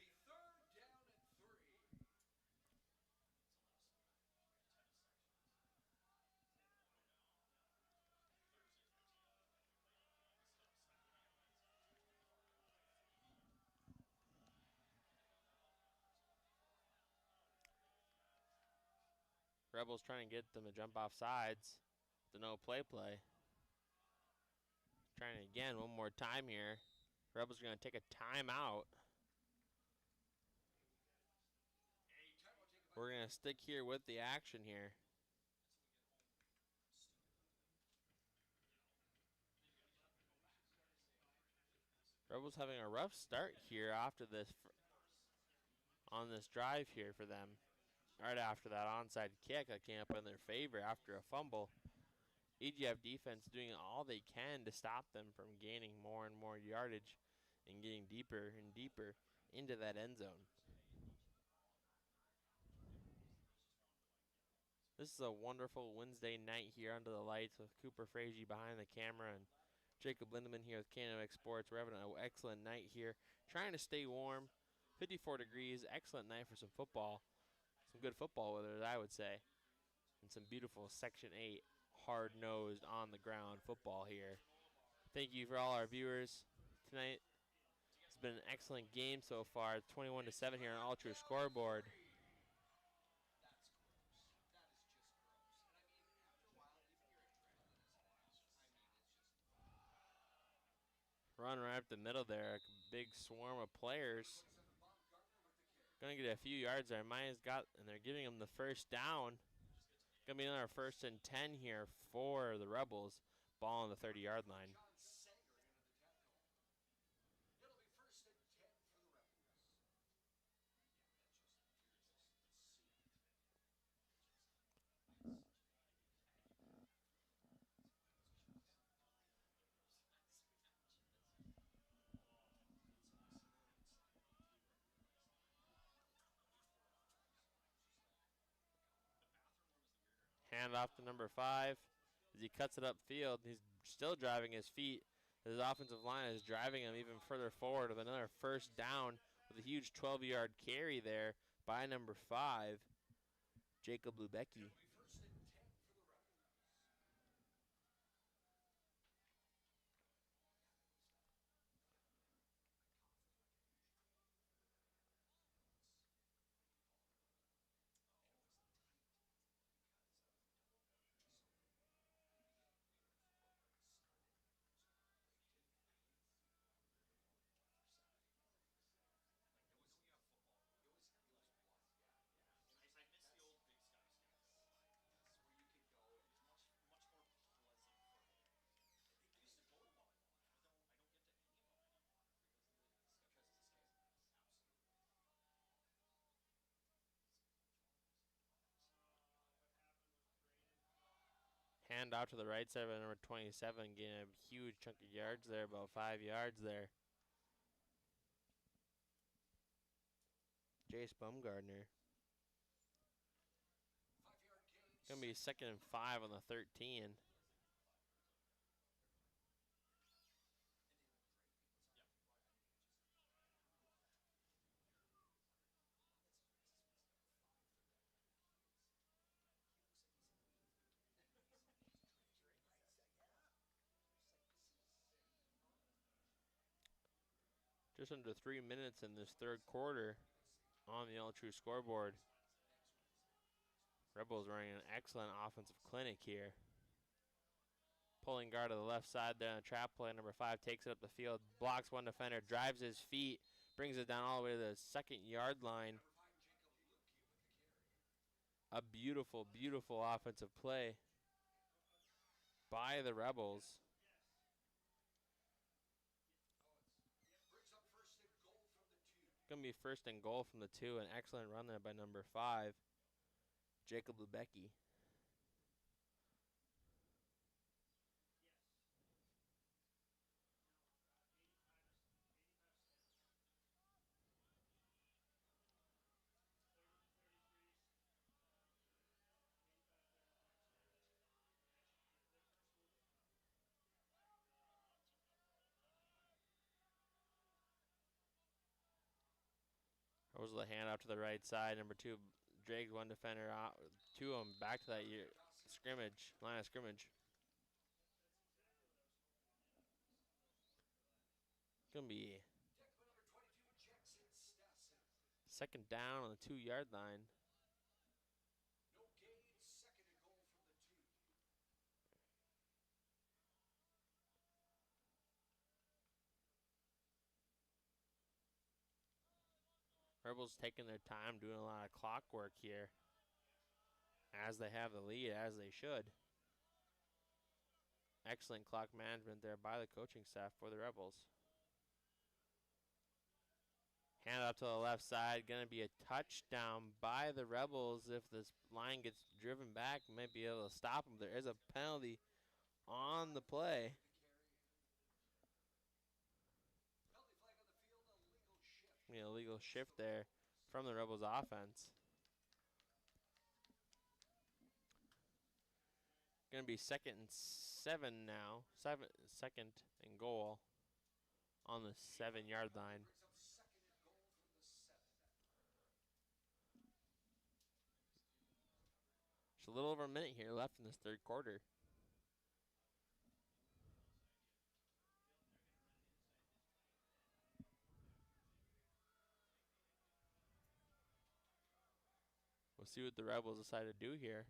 Rebels trying to get them to jump off sides. The no play. Trying again one more time here. Rebels are going to take a timeout. We're going to stick here with the action here. Rebels having a rough start here after this on this drive here for them. Right after that onside kick that came up in their favor after a fumble. EGF defense doing all they can to stop them from gaining more and more yardage and getting deeper and deeper into that end zone. This is a wonderful Wednesday night here under the lights with Cooper Frazee behind the camera and Jacob Lindemann here with KNOX Sports. We're having an excellent night here, trying to stay warm. 54 degrees, excellent night for some football. Some good football weather, I would say. And some beautiful Section 8 hard-nosed, on-the-ground football here. Thank you for all our viewers tonight. It's been an excellent game so far. 21-7 here on Ultra Scoreboard. Run right up the middle there. A big swarm of players. Gonna get a few yards there. Maya's got, and they're giving them the first down. Going to be another 1st and 10 here for the Rebels. Ball on the 30-yard line. Hand off to number 5 as he cuts it upfield. He's still driving his feet. His offensive line is driving him even further forward with another 1st down with a huge 12-yard carry there by number 5, Jacob Lubecki. Hand out to the right side by number 27, getting a huge chunk of yards there, about 5 yards there. Jace Bumgardner. Going to be 2nd and 5 on the 13. Just under 3 minutes in this 3rd quarter on the All True scoreboard. Rebels running an excellent offensive clinic here. Pulling guard to the left side there on the trap play. Number 5 takes it up the field, blocks one defender, drives his feet, brings it down all the way to the 2nd-yard line. A beautiful, beautiful offensive play by the Rebels. Going to be 1st and goal from the 2. An excellent run there by number 5, Jacob Lubecki. That was the handoff to the right side. Number 2 drags one defender out, 2 of them back to that scrimmage, line of scrimmage. Going to be 2nd down on the 2-yard line. Rebels taking their time, doing a lot of clock work here as they have the lead, as they should. Excellent clock management there by the coaching staff for the Rebels. Hand up to the left side, going to be a touchdown by the Rebels. If this line gets driven back, might be able to stop them. There is a penalty on the play. Illegal shift there from the Rebels offense. Going to be 2nd and 7 now. 2nd and goal on the 7-yard line. Just a little over a minute here left in this 3rd quarter. We'll see what the Rebels decide to do here.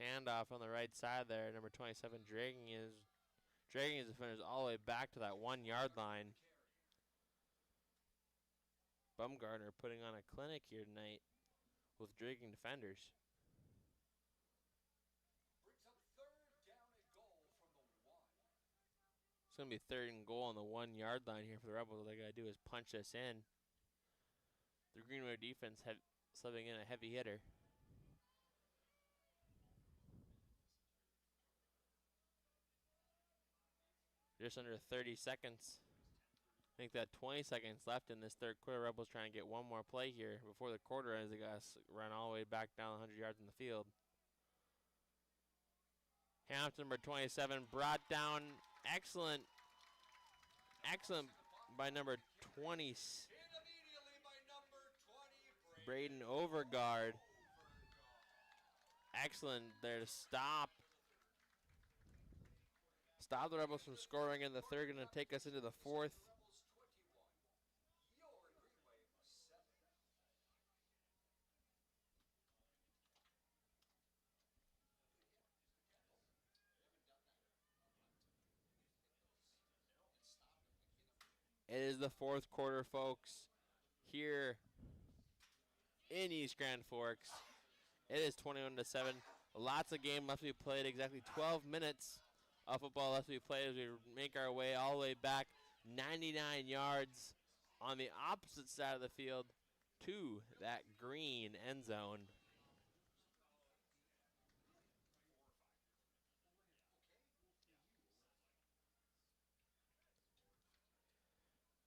Handoff on the right side there. Number 27 dragging his defenders all the way back to that 1-yard line. Bumgardner putting on a clinic here tonight with dragging defenders. It's going to be 3rd and goal on the 1-yard line here for the Rebels. All they got to do is punch this in. The Greenway defense subbing in a heavy hitter. Just under 30 seconds. I think that 20 seconds left in this 3rd quarter. Rebels trying to get one more play here before the quarter ends. They got to run all the way back down 100 yards in the field. Handoff number 27 brought down. Excellent by number 20. Braden Overguard. Excellent there to stop the Rebels from scoring in the 3rd. Going to take us into the 4th. It is the 4th quarter, folks, here in East Grand Forks. It is 21-7. Lots of game left to be played. Exactly 12 minutes of football left to be played as we make our way all the way back 99 yards on the opposite side of the field to that green end zone.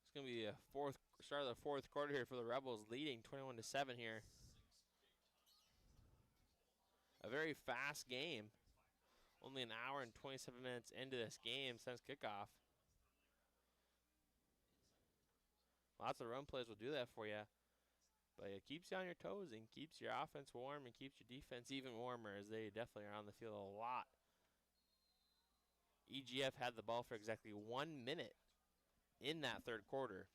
It's going to be a start of the 4th quarter here for the Rebels, leading 21-7 here. A very fast game. Only an hour and 27 minutes into this game since kickoff. Lots of run plays will do that for you. But it keeps you on your toes and keeps your offense warm and keeps your defense even warmer, as they definitely are on the field a lot. EGF had the ball for exactly 1 minute in that 3rd quarter.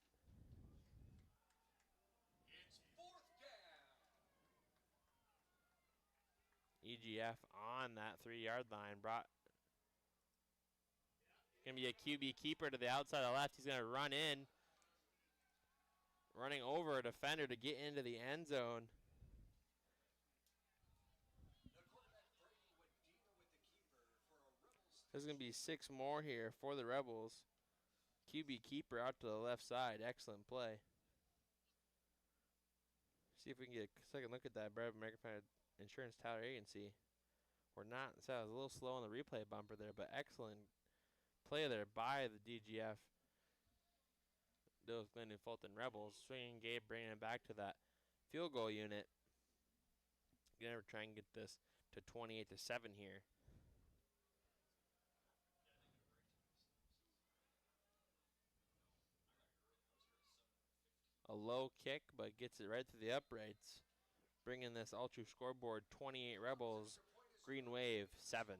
EGF on that 3-yard line. Going to be a QB keeper to the outside of the left. He's going to run in. Running over a defender to get into the end zone. There's going to be 6 more here for the Rebels. QB keeper out to the left side. Excellent play. See if we can get a second look at that. Brad American Insurance Tower Agency. We're not. So I was a little slow on the replay bumper there, but excellent play there by the DGF. Dilworth-Glyndon-Felton Rebels. Swinging Gabe, bringing it back to that field goal unit. Gonna try and get this to 28-7 here. A low kick, but gets it right to the uprights. Bringing this Ultra scoreboard 28 Rebels, Green Wave 7.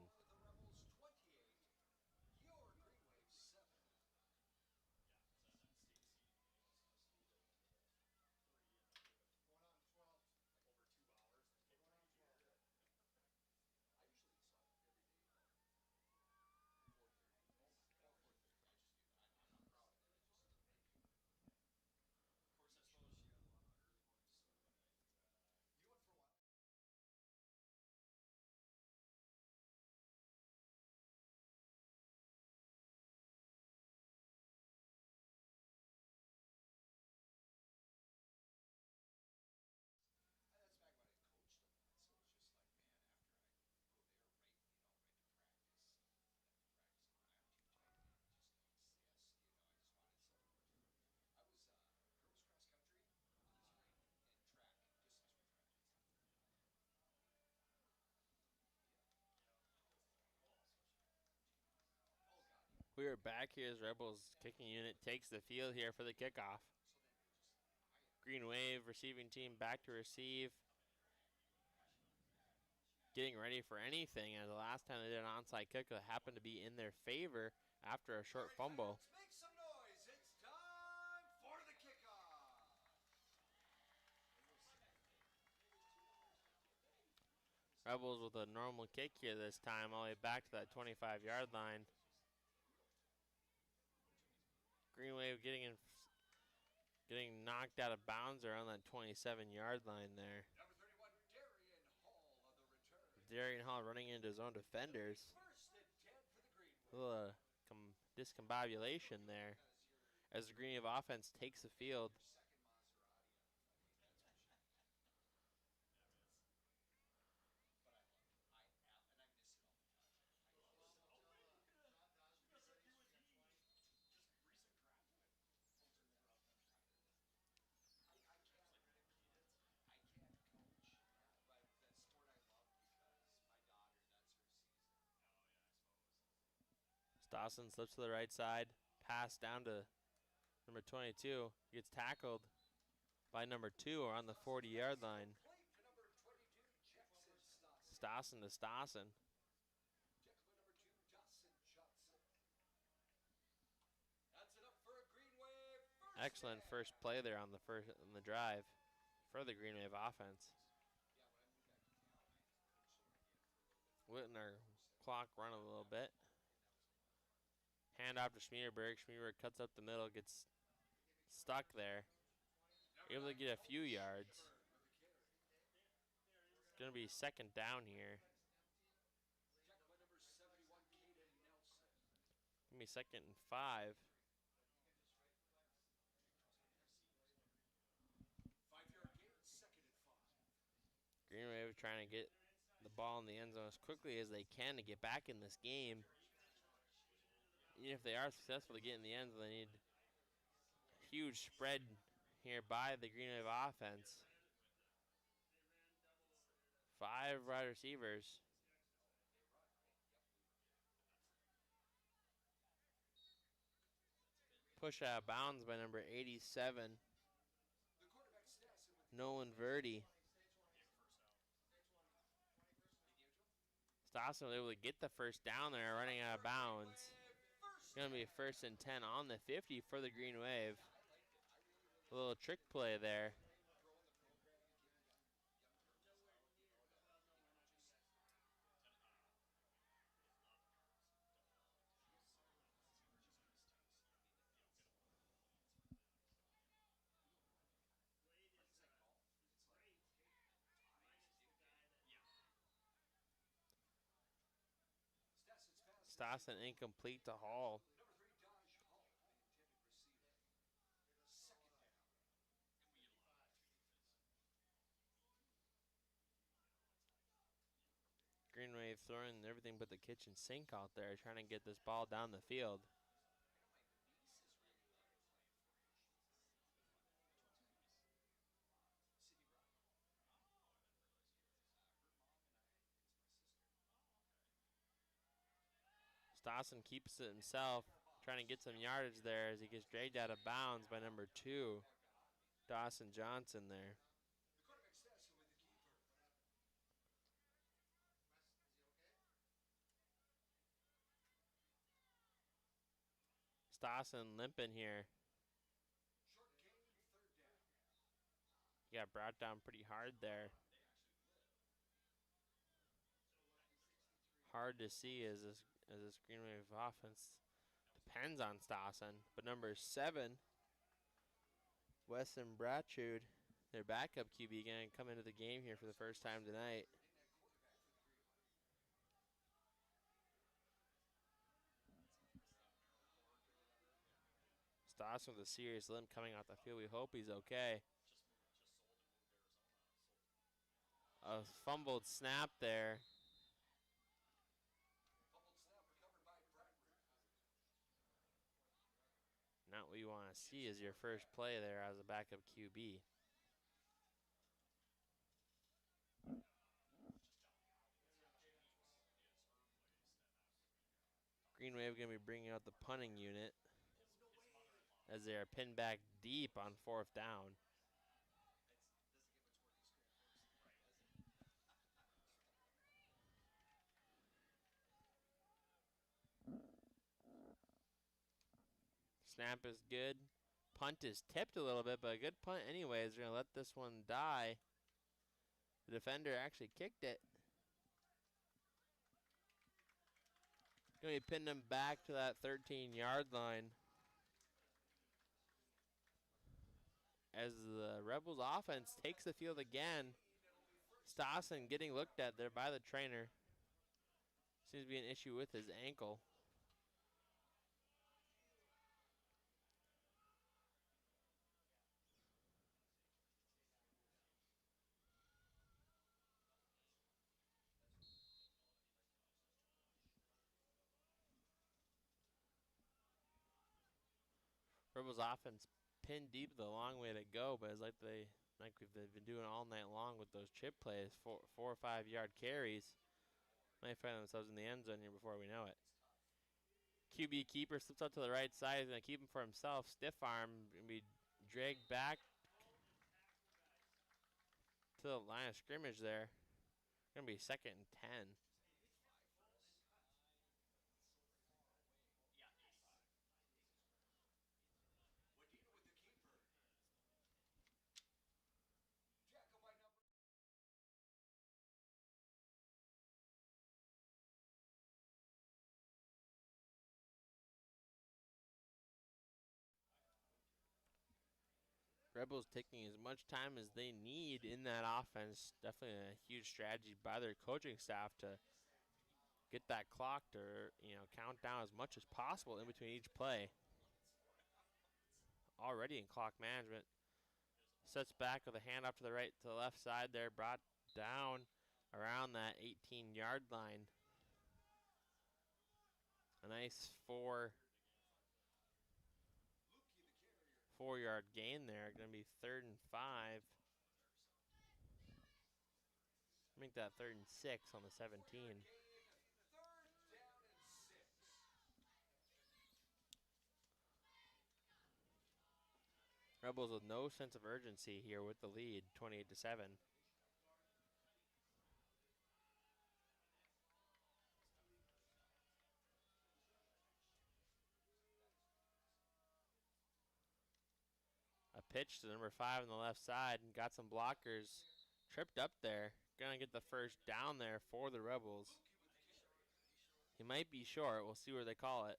We are back here as Rebels kicking unit takes the field here for the kickoff. Green Wave receiving team back to receive. Getting ready for anything, as the last time they did an onside kick that happened to be in their favor after a short fumble. Make some noise. It's time for the kickoff. Rebels with a normal kick here this time, all the way back to that 25-yard line. Green Wave getting knocked out of bounds around that 27-yard line there. Number 31, Darian Hall running into his own defenders. A little discombobulation there as the Green Wave offense takes the field. Dawson slips to the right side, pass down to number 22. Gets tackled by number 2 on the 40-yard line. Stassen to Stassen. Excellent first play there on the drive for the Green Wave offense. Letting our clock run a little bit. Hand off to Schmierberg. Schmierberg cuts up the middle, gets stuck there. Able to get a few yards. It's going to be second down here. Give me 2nd and 5. Green Wave trying to get the ball in the end zone as quickly as they can to get back in this game. Even if they are successful to get in the end zone, they need a huge spread here by the Green Wave offense. 5 wide receivers. Push out of bounds by number 87, Nolan Verdi. Stassen was able to get the first down there, running out of bounds. It's going to be 1st and 10 on the 50 for the Green Wave. A little trick play there. Stassen incomplete to Hall. Green Wave throwing everything but the kitchen sink out there, trying to get this ball down the field. Stassen keeps it himself, trying to get some yardage there as he gets dragged out of bounds by number 2, Dawson Johnson there. Stassen limping here. He got brought down pretty hard there. Hard to see as this Green Wave offense depends on Stassen. But number 7, Weston Bratchard, their backup QB, going to come into the game here for the first time tonight. Stassen with a serious limp coming off the field. We hope he's okay. A fumbled snap there. Not what you want to see as your first play there as a backup QB. Green Wave going to be bringing out the punting unit as they are pinned back deep on 4th down. Snap is good. Punt is tipped a little bit, but a good punt anyways. They're going to let this one die. The defender actually kicked it. Going to be pinning them back to that 13-yard line as the Rebels offense takes the field again. Stossen getting looked at there by the trainer. Seems to be an issue with his ankle. Rebels offense pinned deep, the long way to go, but it's like they've been doing all night long with those chip plays, 4 or 5 yard carries. Might find themselves in the end zone here before we know it. QB keeper slips out to the right side. He's going to keep him for himself. Stiff arm, going to be dragged back to the line of scrimmage there. Going to be 2nd and 10. Rebels taking as much time as they need in that offense. Definitely a huge strategy by their coaching staff to get that clock to, count down as much as possible in between each play. Already in clock management. Sets back with a hand off to the right, to the left side there, brought down around that 18-yard line. A nice 4-yard gain there. Going to be 3rd and 5. Make that 3rd and 6 on the 17. Rebels with no sense of urgency here with the lead, 28-7. A pitch to number 5 on the left side, and got some blockers tripped up there. Gonna get the first down there for the Rebels. He might be short. We'll see where they call it.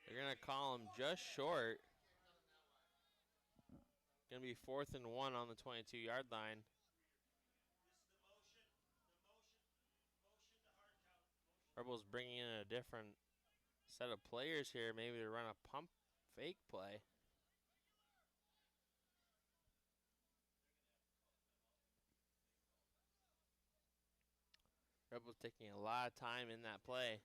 They're gonna call him just short. Gonna be 4th and 1 on the 22-yard line. Rebels bringing in a different set of players here, maybe to run a pump fake play. Rebels taking a lot of time in that play.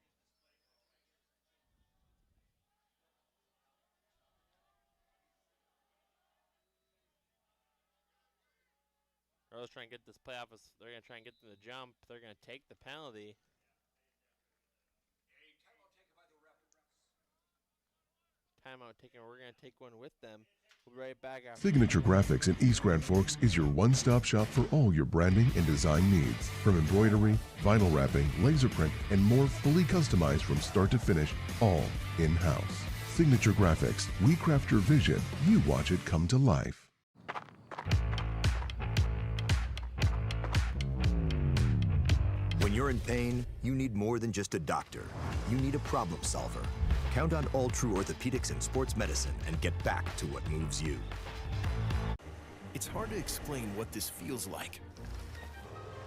Rebels trying to get this play off. They're going to try and get them to jump. They're going to take the penalty. Timeout taken. We're going to take one with them. We'll be right back after. Signature Graphics in East Grand Forks is your one-stop shop for all your branding and design needs. From embroidery, vinyl wrapping, laser print, and more, fully customized from start to finish, all in-house. Signature Graphics. We craft your vision. You watch it come to life. When you're in pain, you need more than just a doctor. You need a problem solver. Count on All True Orthopedics and Sports Medicine and get back to what moves you. It's hard to explain what this feels like.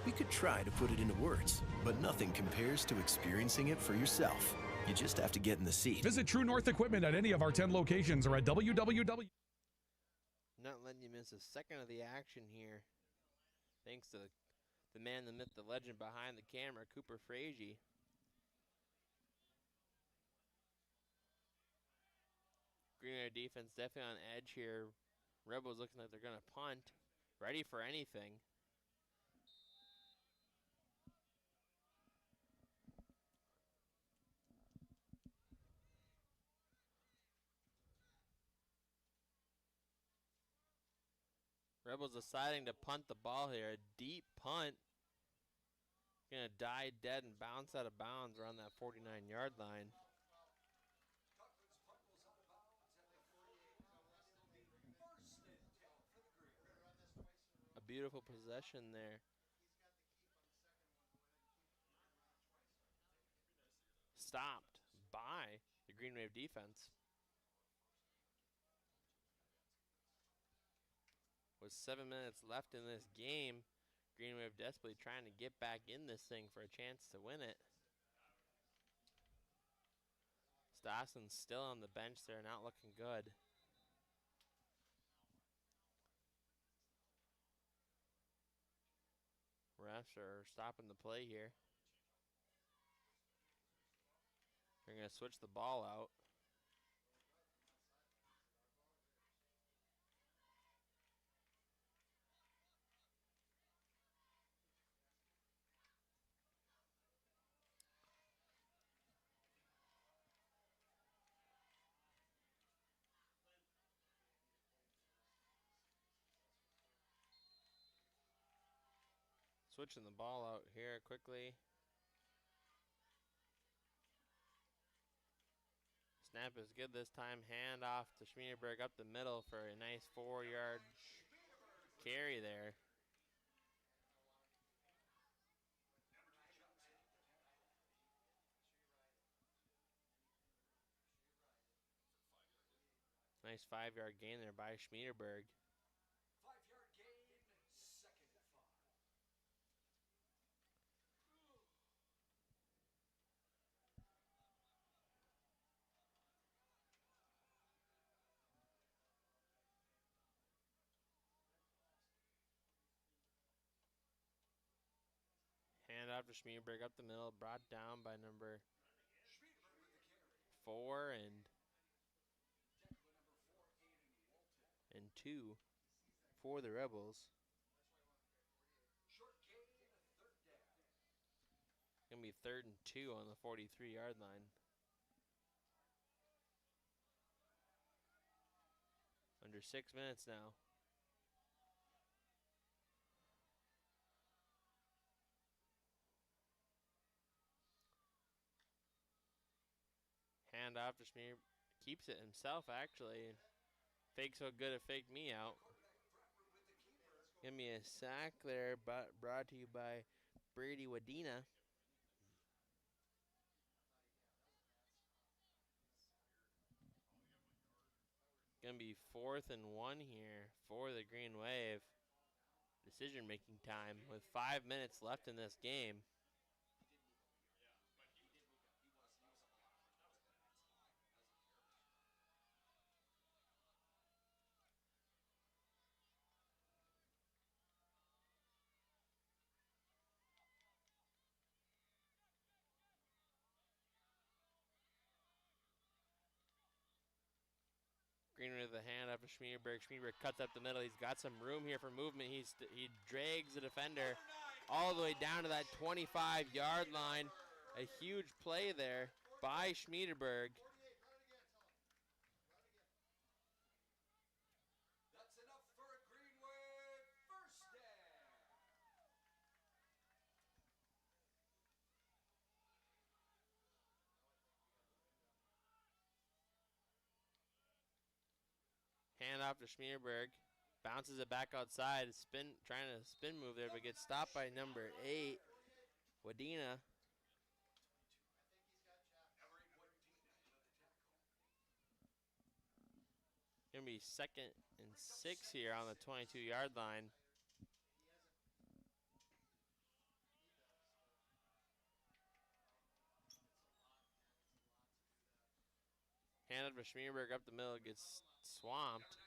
We could try to put it into words, but nothing compares to experiencing it for yourself. You just have to get in the seat. Visit True North Equipment at any of our 10 locations or at www. Not letting you miss a second of the action here. Thanks to the man, the myth, the legend behind the camera, Cooper Frazee. Green Bay defense definitely on edge here. Rebels looking like they're going to punt. Ready for anything. Rebels deciding to punt the ball here. A deep punt. Going to die dead and bounce out of bounds around that 49-yard line. A beautiful possession there. Stopped by the Green Wave defense. with 7 minutes left in this game. Green Wave desperately trying to get back in this thing for a chance to win it. Stosson's still on the bench there, not looking good. Refs are stopping the play here. They're going to switch the ball out. Switching the ball out here quickly. Snap is good this time. Hand off to Schmierenberg up the middle for a nice 4-yard carry there. Nice 5-yard gain there by Schmierenberg. 5-yard gain, 2nd and 5. Hand off to Schmierenberg up the middle, brought down by number 4 and 2 for the Rebels. Short gain, 3rd down. Gonna be 3rd and 2 on the 43-yard line. Under 6 minutes now. Hand off to Schmier. Keeps it himself, actually. Fakes so good it faked me out. Give me a sack there, but brought to you by Brady Wadena. Gonna be 4th and 1 here for the Green Wave. Decision-making time with 5 minutes left in this game. Green with the hand up to Schmierenberg. Schmierenberg cuts up the middle. He's got some room here for movement. He drags the defender all the way down to that 25-yard line. A huge play there by Schmierenberg. That's enough for a Green Wave 1st down. Hand off to Schmierenberg. Bounces it back outside. Trying to spin move there, but gets stopped by number 8, Wadena. Gonna be 2nd and 6 here on the 22-yard line. Hand up to Schmierenberg up the middle, gets swamped.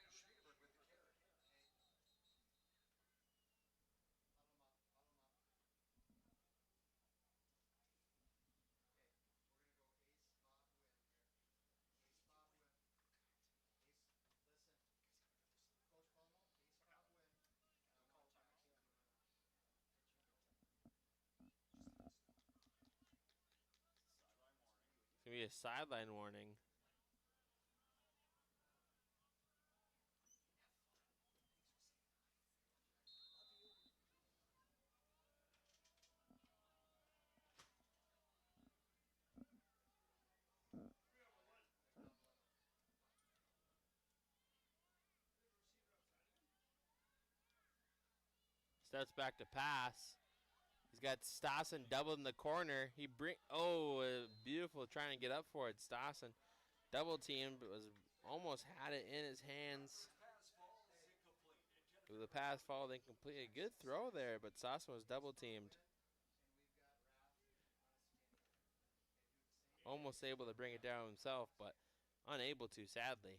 It's gonna be a sideline warning. Steps back to pass. He's got Stossen doubled in the corner. Beautiful trying to get up for it. Stossen double teamed, but almost had it in his hands. It The pass followed incomplete. A good throw there, but Sasson was double teamed. Almost able to bring it down himself, but unable to, sadly.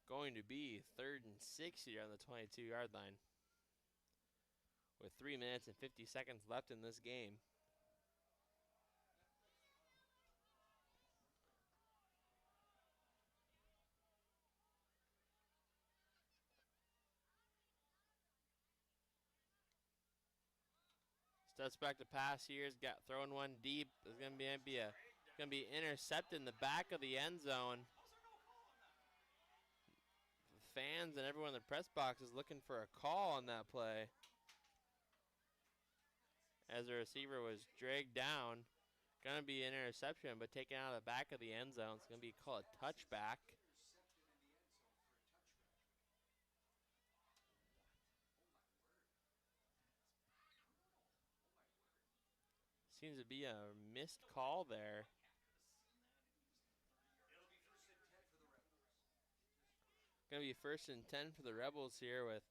Going to be 3rd and 6 here on the 22-yard line, with 3 minutes and 50 seconds left in this game. Steps back to pass here. He's got thrown one deep. It's gonna be intercepted in the back of the end zone. Fans and everyone in the press box is looking for a call on that play, as the receiver was dragged down. Gonna be an interception, but taken out of the back of the end zone. It's gonna be called a touchback. Seems to be a missed call there. Gonna be 1st and 10 for the Rebels here with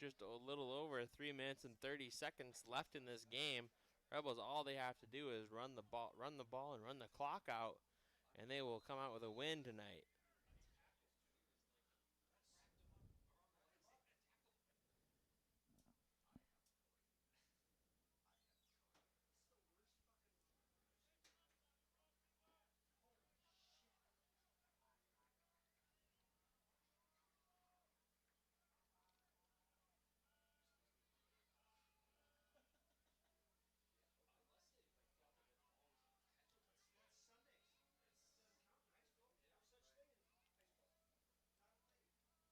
just a little over 3 minutes and 30 seconds left in this game. Rebels, all they have to do is run the ball and run the clock out, and they will come out with a win tonight.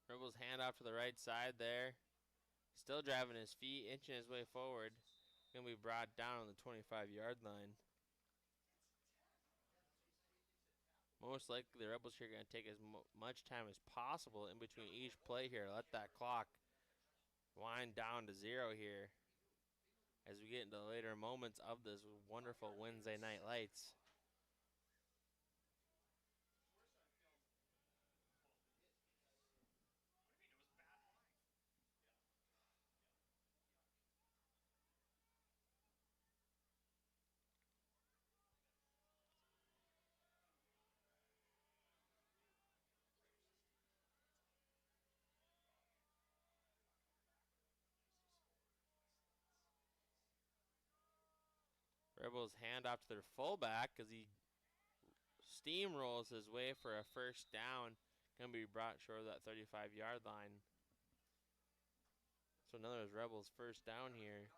Rebels hand off to the right side there. Still driving his feet, inching his way forward. Gonna be brought down on the 25-yard line. Most likely the Rebels here are gonna take as much time as possible in between each play here. Let that clock wind down to 0 here as we get into the later moments of this wonderful Wednesday night lights. Rebels hand off to their fullback as he steamrolls his way for a 1st down. Gonna be brought short of that 35-yard line. So another Rebels 1st down here.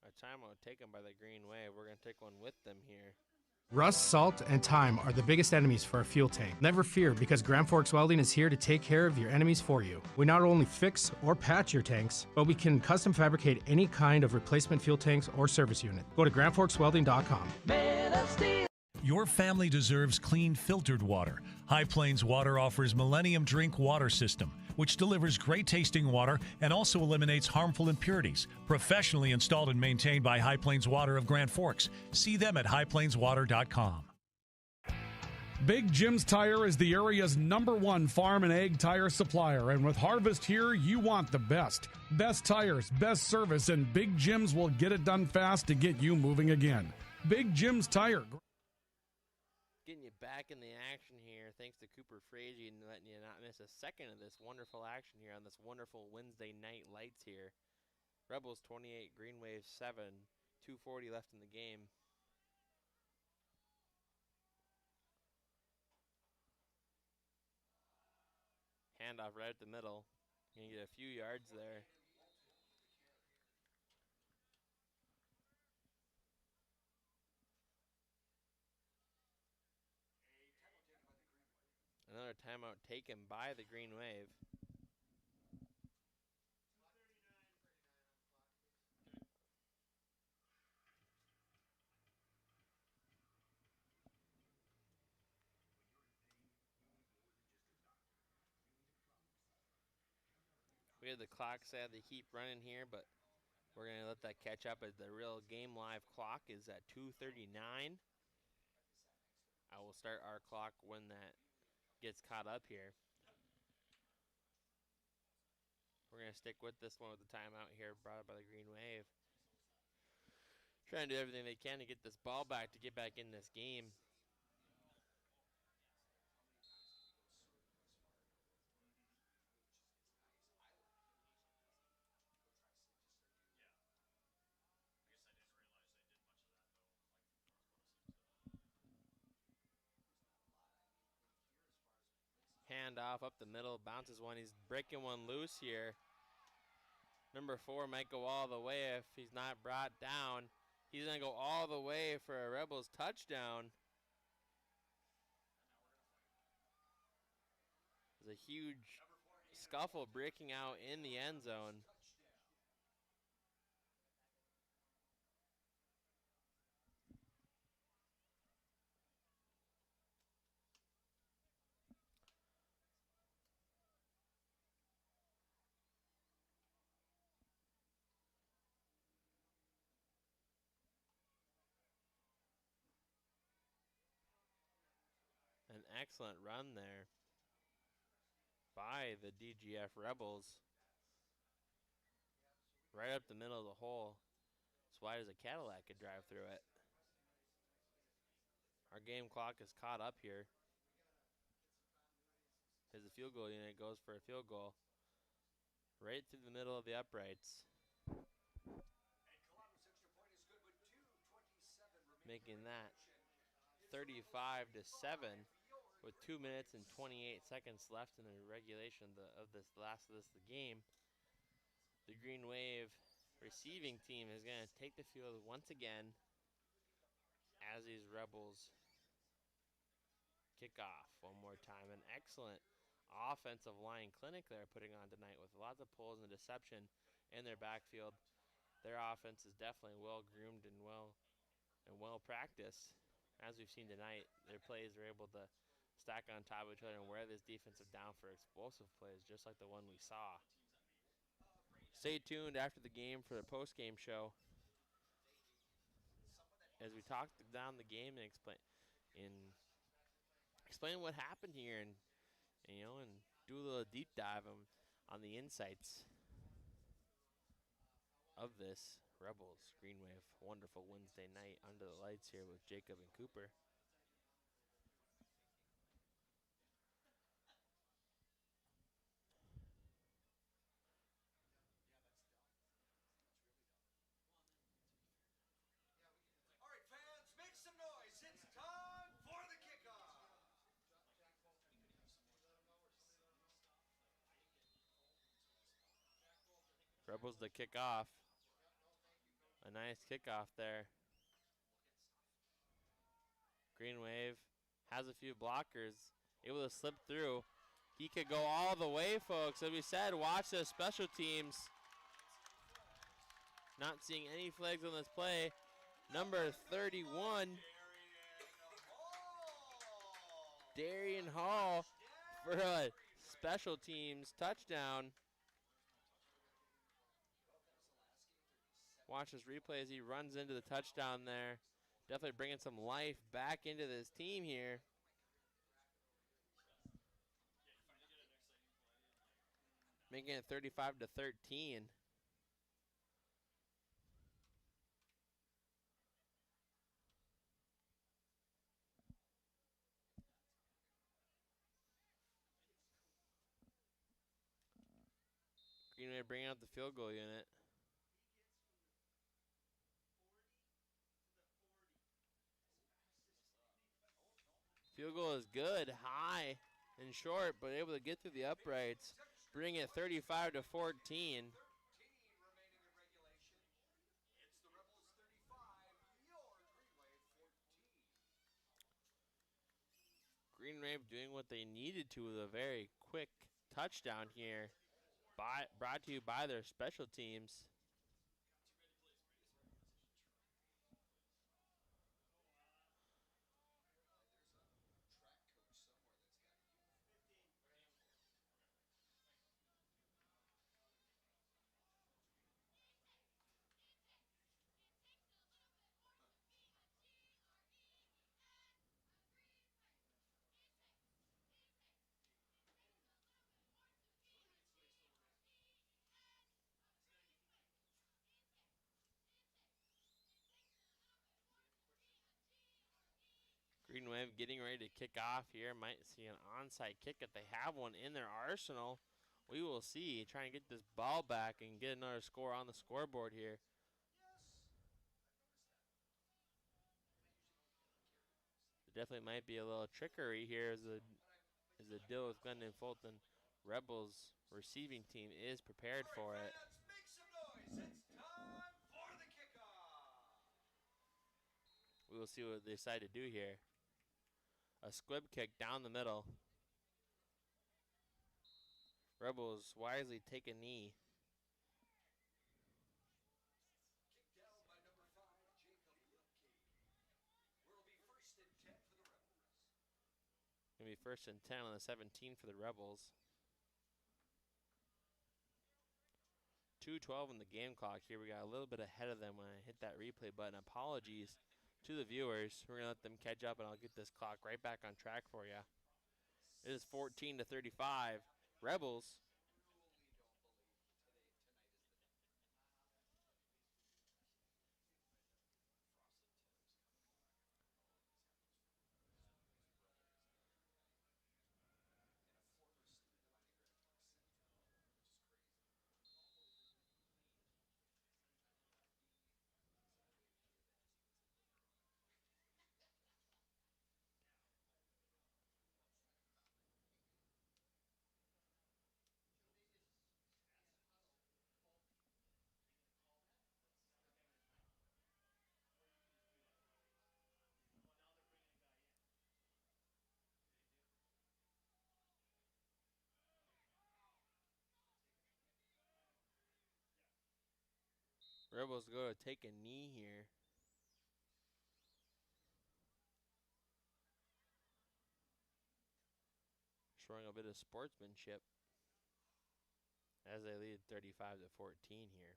A timeout taken by the Green Wave. We're going to take one with them here. Rust, salt, and time are the biggest enemies for a fuel tank. Never fear, because Grand Forks Welding is here to take care of your enemies for you. We not only fix or patch your tanks, but we can custom fabricate any kind of replacement fuel tanks or service unit. Go to grandforkswelding.com. Your family deserves clean, filtered water. High Plains Water offers Millennium Drink Water System, which delivers great tasting water and also eliminates harmful impurities. Professionally installed and maintained by High Plains Water of Grand Forks. See them at highplainswater.com. Big Jim's Tire is the area's #1 farm and ag tire supplier, and with Harvest here, you want the best. Best tires, best service, and Big Jim's will get it done fast to get you moving again. Big Jim's Tire. Getting you back in the action here, thanks to Cooper Frazee and letting you not miss a second of this wonderful action here on this wonderful Wednesday night lights here. Rebels 28, Green Wave 7, 2:40 left in the game. Handoff right at the middle. You're going to get a few yards there. Another timeout taken by the Green Wave. We have the clock set to keep running here, but we're going to let that catch up as the real game live clock is at 2:39. I will start our clock when that gets caught up here. We're going to stick with this one with the timeout here brought up by the Green Wave. Trying to do everything they can to get this ball back, to get back in this game. Hand off up the middle, bounces one. He's breaking one loose here. Number 4 might go all the way if he's not brought down. He's going to go all the way for a Rebels touchdown. There's a huge scuffle breaking out in the end zone. An excellent run there by the DGF Rebels. Right up the middle of the hole. As wide as a Cadillac could drive through it. Our game clock is caught up here. As the field goal unit goes for a field goal. Right through the middle of the uprights. Making that 35-7 with 2 minutes and 28 seconds left in the regulation of this last of this game. The Green Wave receiving team is going to take the field once again as these Rebels kick off one more time. An excellent offensive line clinic they're putting on tonight with lots of pulls and deception in their backfield. Their offense is definitely well groomed and well practiced. As we've seen tonight, their plays are able to stack on top of each other and wear this defensive down for explosive plays, just like the one we saw. Stay tuned after the game for the post-game show as we talk down the game and explain what happened here and do a little deep dive on the insights of this Rebels Green Wave wonderful Wednesday night under the lights here with Jacob and Cooper. All right, fans, make some noise. It's time for the kickoff. Rebels to kick off. A nice kickoff there. Green Wave has a few blockers, able to slip through. He could go all the way, folks. As we said, watch the special teams. Not seeing any flags on this play. Number 31, Darian Hall for a special teams touchdown. Watch this replay as he runs into the touchdown there. Definitely bringing some life back into this team here. Making it 35-13. Green Bay bringing out the field goal unit. Field goal is good, high and short, but able to get through the uprights. Bring it 35-14. Green Wave doing what they needed to with a very quick touchdown here. Brought to you by their special teams. Green Wave getting ready to kick off here. Might see an onside kick if they have one in their arsenal. We will see. Trying to get this ball back and get another score on the scoreboard here. There definitely might be a little trickery here as the Dilworth-Glyndon-Felton Rebels receiving team is prepared for it. Make some noise. It's time for the kickoff. We will see what they decide to do here. A squib kick down the middle. Rebels wisely take a knee. Kick down by number 5, Jacob Wilkie. Will be first and 10 for the Rebels. Gonna be first and 10 on the 17 for the Rebels. 2:12 in the game clock here. We got a little bit ahead of them when I hit that replay button. Apologies to the viewers. We're gonna let them catch up and I'll get this clock right back on track for you. It is 14-35. Rebels. Rebels go to take a knee here. Showing a bit of sportsmanship as they lead 35-14 here.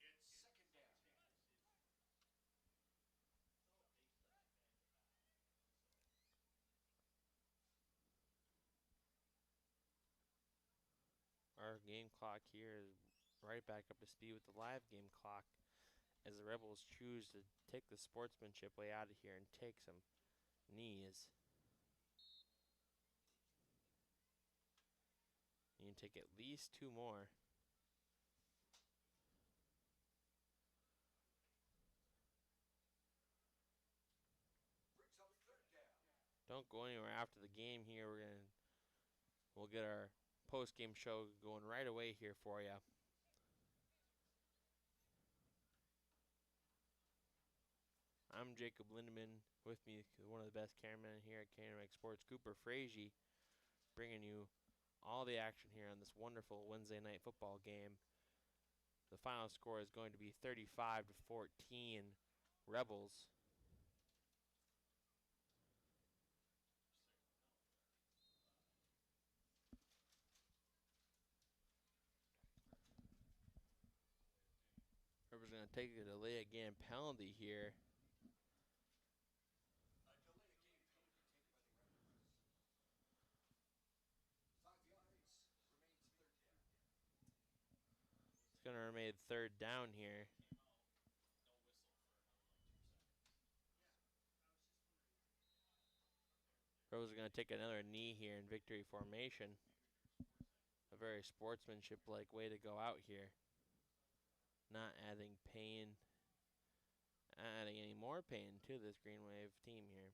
It's second down. Our game clock here is right back up to speed with the live game clock as the Rebels choose to take the sportsmanship way out of here and take some knees. You can take at least 2 more. Brings up third down. Don't go anywhere after the game here. We'll get our post-game show going right away here for you. I'm Jacob Lindemann. With me, one of the best cameramen here at KNOX Sports, Cooper Frazee, bringing you all the action here on this wonderful Wednesday night football game. The final score is going to be 35-14 Rebels. Rebels going to take a delay again penalty here. It's going to remain third down here. Rebels are going to take another knee here in victory formation. A very sportsmanship-like way to go out here. Not adding pain, adding any more pain to this Green Wave team here.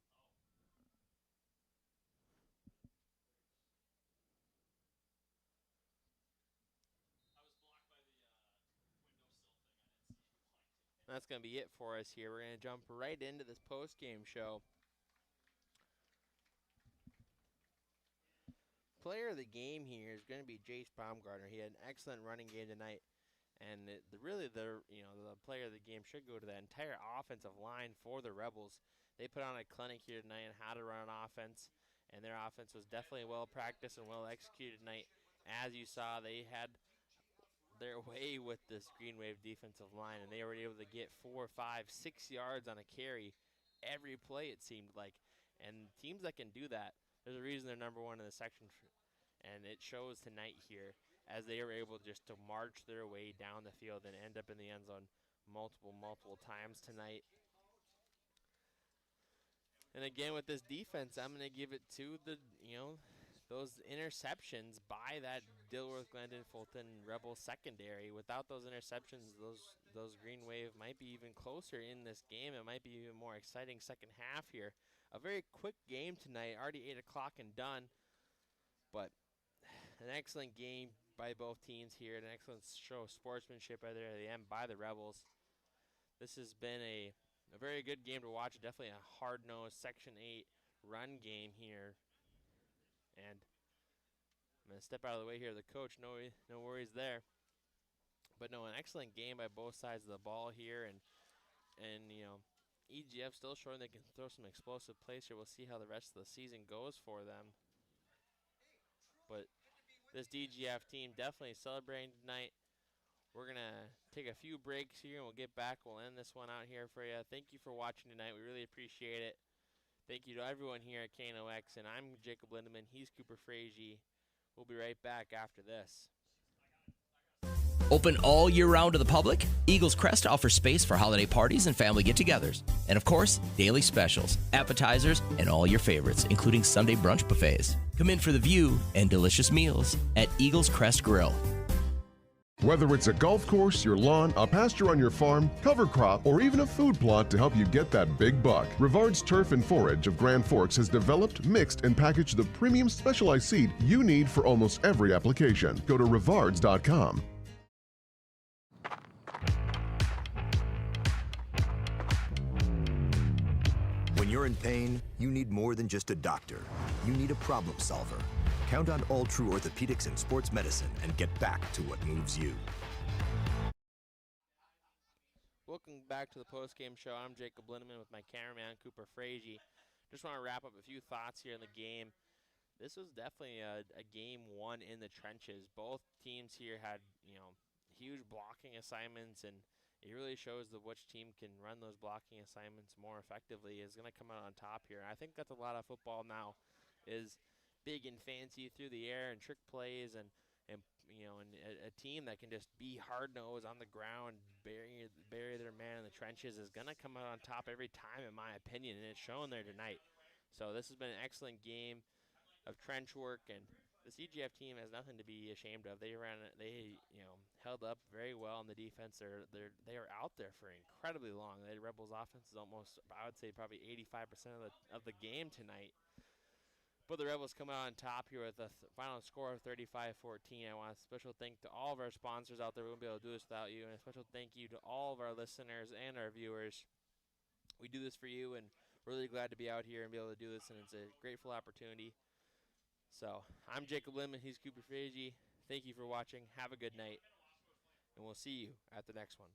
That's going to be it for us here. We're going to jump right into this post-game show. Player of the game here is going to be Jace Baumgartner. He had an excellent running game tonight. And the player of the game should go to the entire offensive line for the Rebels. They put on a clinic here tonight on how to run an offense, and their offense was definitely well practiced and well executed tonight. As you saw, they had their way with this Green Wave defensive line, and they were able to get 4, 5, 6 yards on a carry every play, it seemed like. And teams that can do that, there's a reason they're number 1 in the section, and it shows tonight here. as they were able just to march their way down the field and end up in the end zone multiple times tonight. And again, with this defense, I'm going to give it to the, those interceptions by that Dilworth-Glyndon-Felton Rebels secondary. Without those interceptions, those Green Wave might be even closer in this game. It might be even more exciting second half here. A very quick game tonight, already 8 o'clock and done. But an excellent game by both teams here, an excellent show of sportsmanship at the end by the Rebels. This has been a very good game to watch. Definitely a hard-nosed Section 8 run game here. And I'm going to step out of the way here. The coach, no worries there. But no, an excellent game by both sides of the ball here. And EGF still showing they can throw some explosive plays here. We'll see how the rest of the season goes for them. But this DGF team definitely celebrating tonight. We're going to take a few breaks here, and we'll get back. We'll end this one out here for you. Thank you for watching tonight. We really appreciate it. Thank you to everyone here at KNOX, and I'm Jacob Lindeman. He's Cooper Frazee. We'll be right back after this. Open all year round to the public, Eagles Crest offers space for holiday parties and family get-togethers. And of course, daily specials, appetizers, and all your favorites, including Sunday brunch buffets. Come in for the view and delicious meals at Eagles Crest Grill. Whether it's a golf course, your lawn, a pasture on your farm, cover crop, or even a food plot to help you get that big buck, Rivard's Turf and Forage of Grand Forks has developed, mixed, and packaged the premium specialized seed you need for almost every application. Go to rivards.com. When you're in pain, you need more than just a doctor. You need a problem solver. Count on All True Orthopedics and Sports Medicine and get back to what moves you. Welcome back to the Postgame Show. I'm Jacob Lindeman with my cameraman, Cooper Frazee. Just want to wrap up a few thoughts here in the game. This was definitely a game won in the trenches. Both teams here had, huge blocking assignments, and it really shows that which team can run those blocking assignments more effectively is going to come out on top here. I think that's a lot of football now, is big and fancy through the air and trick plays, and a team that can just be hard-nosed on the ground, bury their man in the trenches is going to come out on top every time, in my opinion, and it's shown there tonight. So this has been an excellent game of trench work, and the CGF team has nothing to be ashamed of. They held up very well on the defense. They are out there for incredibly long. The Rebels offense is almost, I would say, probably 85% of the game tonight. But the Rebels come out on top here with a final score of 35-14. I want a special thank to all of our sponsors out there. We won't be able to do this without you. And a special thank you to all of our listeners and our viewers. We do this for you, and we're really glad to be out here and be able to do this, and it's a grateful opportunity. So I'm Jacob Lindeman. He's Cooper Frazee. Thank you for watching. Have a good night, and we'll see you at the next one.